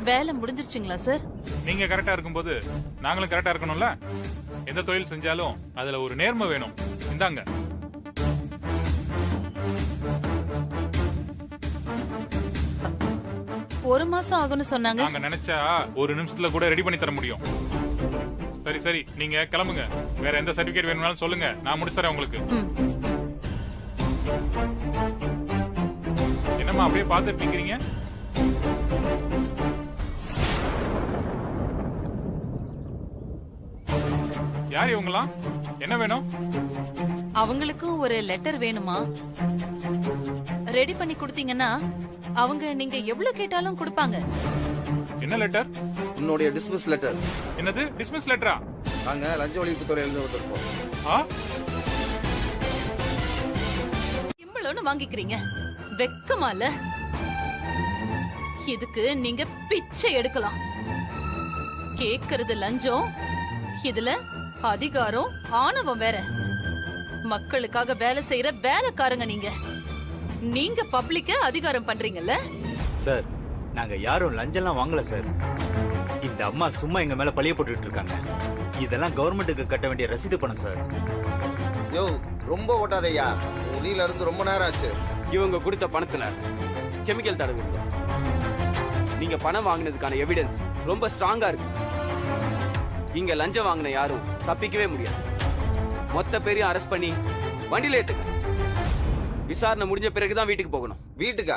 வேலை முடிஞ்சிருச்சுங்களா சார்? நீங்க கரெக்டா இருக்கும்போது நாங்களும் கரெக்டா இருக்கணும்ல. எந்த தொழில் செஞ்சாலும் அதுல ஒரு நேர்மை வேணும். இந்தாங்க. ஒரு மாசம் ஆகும்னு சொன்னாங்க. நாங்க நினைச்சா ஒரு நிமிஷத்துல கூட ரெடி பண்ணி தர முடியும். சரி சரி, நீங்க கிளம்புங்க. வேற எந்த சர்டிபிகேட் வேணும்னாலும் சொல்லுங்க, நான் முடிச்சு தரேன் உங்களுக்கு. என்னம்மா அப்படியே பார்த்துட்டு நிக்கிறீங்க? யார் இவங்கலாம்? என்ன வேணும்? அவங்களுக்கும் ஒரு லெட்டர் வேணுமா? ரெடி பண்ணி கொடுத்தீங்கன்னா அவங்க நீங்க எவ்வளவு கேட்டாலும் கொடுப்பாங்க. என்ன லெட்டர்? உன்னுடைய டிஸ்மிஸ் லெட்டர். என்னது டிஸ்மிஸ் லெட்டரா? நாங்க லஞ்ச ஒழிப்புத்துறை எழுத வந்திருக்கோம். இவ்வளவுன்னு வாங்கிக்கிறீங்க, வெக்கமா இல்ல? இதுக்கு நீங்க பிச்சை எடுக்கலாம். கேக்குறது லஞ்சம், இதுல அதிகாரம் ஆணவம் வேற. மக்களுக்காக வேலை செய்யற வேலைக்காரங்க நீங்க. நீங்க பப்ளிக்க அதிகாரம் பண்றீங்கல்ல சார்? நாங்க யாரும் லஞ்சம்லாம் வாங்கல சார். இந்த அம்மா சும்மா எங்க மேல பழிய போட்டுட்டு இருக்காங்க. இதெல்லாம் கவர்மெண்ட்டுக்கு கட்ட வேண்டிய ரசீது பணம் சார். யோ, ரொம்ப ஓட்டாதையா. உரியில இருந்து ரொம்ப நேரம் ஆச்சு. இவங்க கொடுத்த பணத்துல கெமிக்கல் தடவி இருந்தோம். நீங்க பணம் வாங்கினதுக்கான எவிடன்ஸ் ரொம்ப ஸ்ட்ராங்கா இருக்கு. இங்க லஞ்சம் வாங்கின யாரும் தப்பிக்கவே முடியாது. மொத்த பேரையும் அரெஸ்ட் பண்ணி வண்டியில ஏத்துங்க. விசாரணை முடிஞ்ச பிறகுதான் வீட்டுக்கு போகணும். வீட்டுக்கா?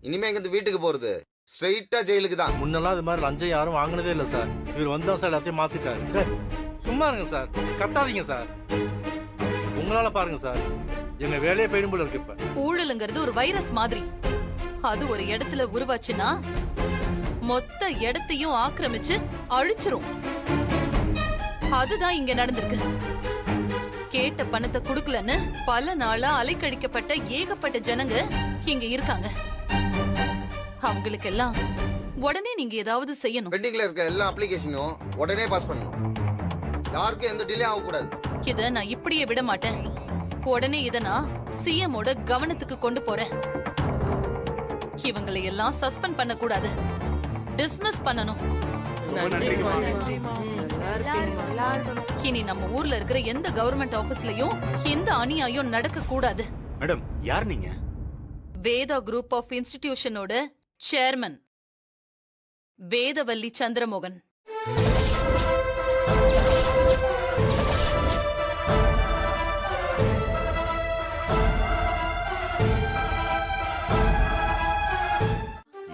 இனிமே எங்க வீட்டுக்கு போறது? ஸ்ட்ரெயிட்டா ஜெயிலுக்கு தான். முன்னெல்லாம் இது மாதிரி லஞ்சம் யாரும் வாங்கினதே இல்ல சார். இவர் வந்தா சார் எல்லாத்தையும் மாத்திட்டாரு சார். சும்மா இருங்க சார், கத்தாதீங்க சார். உங்களால பாருங்க சார், எங்க வேலையே போயிடும் போல இருக்கு. இப்ப ஊழலுங்கிறது ஒரு வைரஸ் மாதிரி. அது ஒரு இடத்துல உருவாச்சுன்னா மொத்த இடத்தையும் ஆக்கிரமிச்சு அழிச்சிரும். அதுதான் இங்க நடந்திருக்கு. கேட்ட பணத்தை குடுக்கலன்னு பல நாளா அலைக்கழிக்கப்பட்ட ஏகப்பட்ட ஜனங்க இங்க இருக்காங்க. அவங்களுக்கு எல்லாம் உடனே நீங்க ஏதாவது செய்யணும். பெண்டிங்ல இருக்க எல்லா அப்ளிகேஷனும் உடனே பாஸ் பண்ணணும். யாருக்கும் எந்த டிலே ஆக கூடாது. இத நான் இப்படியே விட மாட்டேன். உடனே இத நான் சிஎம் ஓட கவனத்துக்கு கொண்டு போறேன். இவங்களை எல்லாம் சஸ்பெண்ட் பண்ண கூடாது, டிஸ்மிஸ் பண்ணணும். இனி நம்ம ஊர்ல இருக்கிற எந்த கவர்மெண்ட் ஆபீஸ்லயும் இந்த அநியாயம் நடக்க கூடாது. மேடம், யார் நீங்க? வேதா குரூப் ஆஃப் இன்ஸ்டிடியூஷனோட சேர்மன் வேதவல்லி சந்திரமோகன்.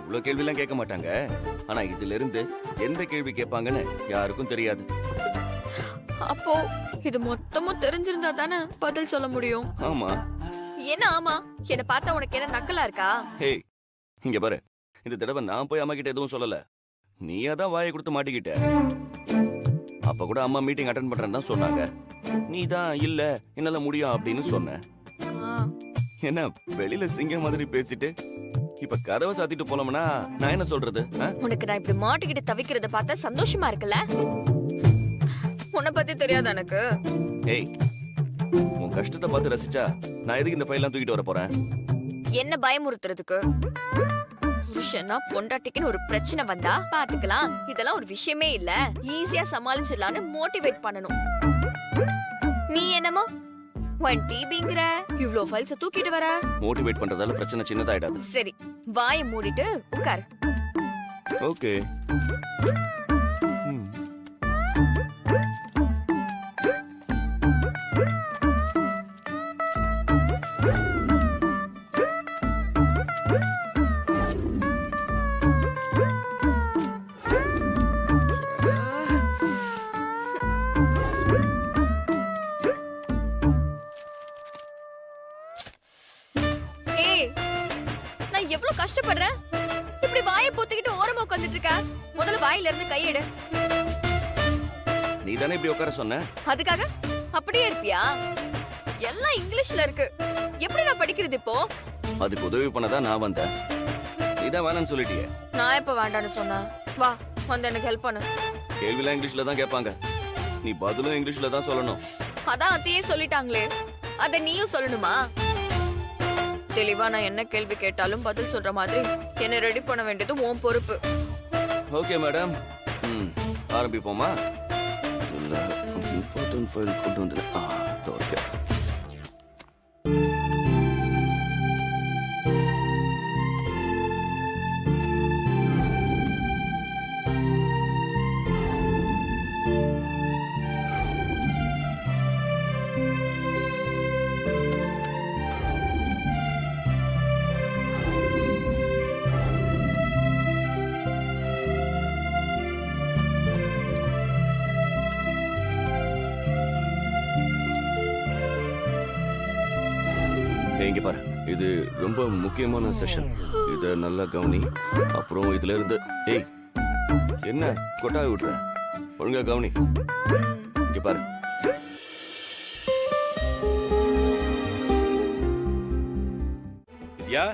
இவ்வளவு கேள்வி எல்லாம் கேட்க மாட்டாங்க. ஆனா இதுல இருந்து எந்த கேள்வி கேட்பாங்கன்னு யாருக்கும் தெரியாது. அப்போ இது மொத்தமும் தெரிஞ்சிருந்தா தானே பதில் சொல்ல முடியும். ஆமா. என்ன ஆமா? என்ன பார்த்தா உனக்கு என்ன நக்கலா இருக்கா? ஹே, இங்க பாரு. இந்த தடவை நான் போய் அம்மா கிட்ட எதுவும் சொல்லல. நீயா தான் வாயை கொடுத்து மாட்டிக்கிட்ட. அப்ப கூட அம்மா மீட்டிங் அட்டெண்ட் பண்றேன்னு தான் சொன்னாங்க. நீ தான் இல்ல என்னால முடியும் அப்படின்னு சொன்ன. என்ன வெளியில சிங்க மாதிரி பேசிட்டு இப்ப கதவை சாத்திட்டு போனோம்னா நான் என்ன சொல்றது? உனக்கு நான் இப்படி மாட்டிக்கிட்டு தவிக்கிறத பார்த்தா சந்தோஷமா இருக்குல்ல? உன்னை பத்தி தெரியாது எனக்கு. ஏய், உன் கஷ்டத்தை பார்த்து ரசிச்சா நான் எதுக்கு இந்த ஃபைல்லாம் தூக்கிட்டு வர போறேன்? என்ன பயமுறுத்துறதுக்கு? புருஷனா பொண்டாட்டிக்குன்னு ஒரு பிரச்சனை வந்தா பாத்துக்கலாம், இதெல்லாம் ஒரு விஷயமே இல்ல, ஈஸியா சமாளிச்சிடலான்னு மோட்டிவேட் பண்ணணும். நீ என்னமோ 1 TBங்கற இவ்ளோ ஃபைல்ஸ் தூக்கிட்டு வர. மோட்டிவேட் பண்றதால பிரச்சனை சின்னதாயிடாது. சரி, வாயை மூடிட்டு உட்கார். ஓகே. நான் எவ்வளவு கஷ்டப்படுறேன். இப்படி வாயை பொத்திக்கிட்டு ஓரமா உட்கார்ந்துட்டு இருக்க. முதல்ல வாயில இருந்து கையெடு. நீ தானே இப்படி உட்கார சொன்ன? அதுக்காக அப்படியே இருப்பியா? எல்லாம் இங்கிலீஷ்ல இருக்கு, எப்படி நான் படிக்கிறது இப்போ? அதுக்கு உதவி பண்ணதான் நான் வந்தேன். நீதான் வேணாம்னு சொல்லிட்டியே. நான் எப்ப வேண்டான்னு சொன்னேன்? வா வந்து எனக்கு ஹெல்ப் பண்ணு. கேள்விலாம் இங்கிலீஷ்ல தான் கேட்பாங்க, நீ பதிலும் இங்கிலீஷ்ல தான் சொல்லணும். அதான் அத்தையே சொல்லிட்டாங்களே, அத நீயும் சொல்லணுமா? தெளிவா நான் என்ன கேள்வி கேட்டாலும் பதில் சொல்ற மாதிரி என்ன ரெடி பண்ண வேண்டியது உன் பொறுப்பு. Okay madam. ஆரம்பிப்போமா? இம்பார்ட்டன்ட் ஃபைல் கொண்டு வந்துடுறேன். ஓகே. இங்க பாரு, இது ரொம்ப முக்கியமான செஷன். இத நல்லா கவனி. அப்புறம் இதுல இருந்து ஏய் என்ன கொட்டாவி விட்டுற? ஒழுங்கா கவனி. இங்க பாரு. யா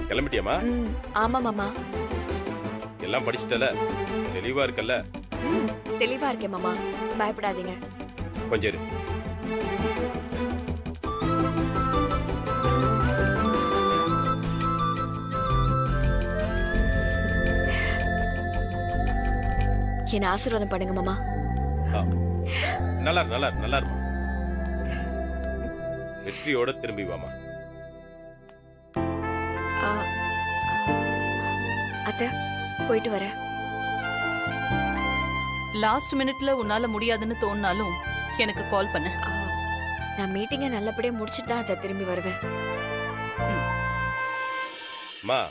கிளம்பிட்டியாமா? ஆமா மாமா. எல்லாம் படிச்சிட்டல? தெளிவா இருக்கல்ல? தெளிவா இருக்கேன் மாமா, பயப்படாதீங்க. கொஞ்சம் இரு. என்ன ஆசீர்வாதம் பண்ணுங்க மாமா. நல்லா நல்லா நல்லா இருமா. வெற்றியோட திரும்பி வாமா. அத்தை போயிட்டு வர. லாஸ்ட் மினிட்ல உன்னால முடியாதுன்னு தோணினாலும் எனக்கு கால் பண்ணு. நான் மீட்டிங்கை நல்லபடியா முடிச்சிட்டு தான் அத்தை திரும்பி வருவேன். மா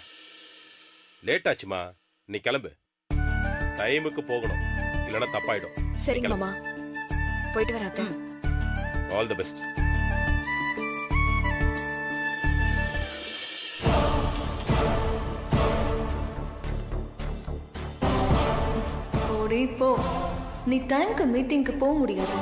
லேட் ஆச்சுமா, நீ கிளம்பு. டைமுக்கு போகணும், இல்லனா தப்பாயிடும். சரிங்க மாமா, போயிட்டு வர அத்தை. All the best. ஓடி போ. நீ டைம்க்கு மீட்டிங்க்கு போக முடியாது.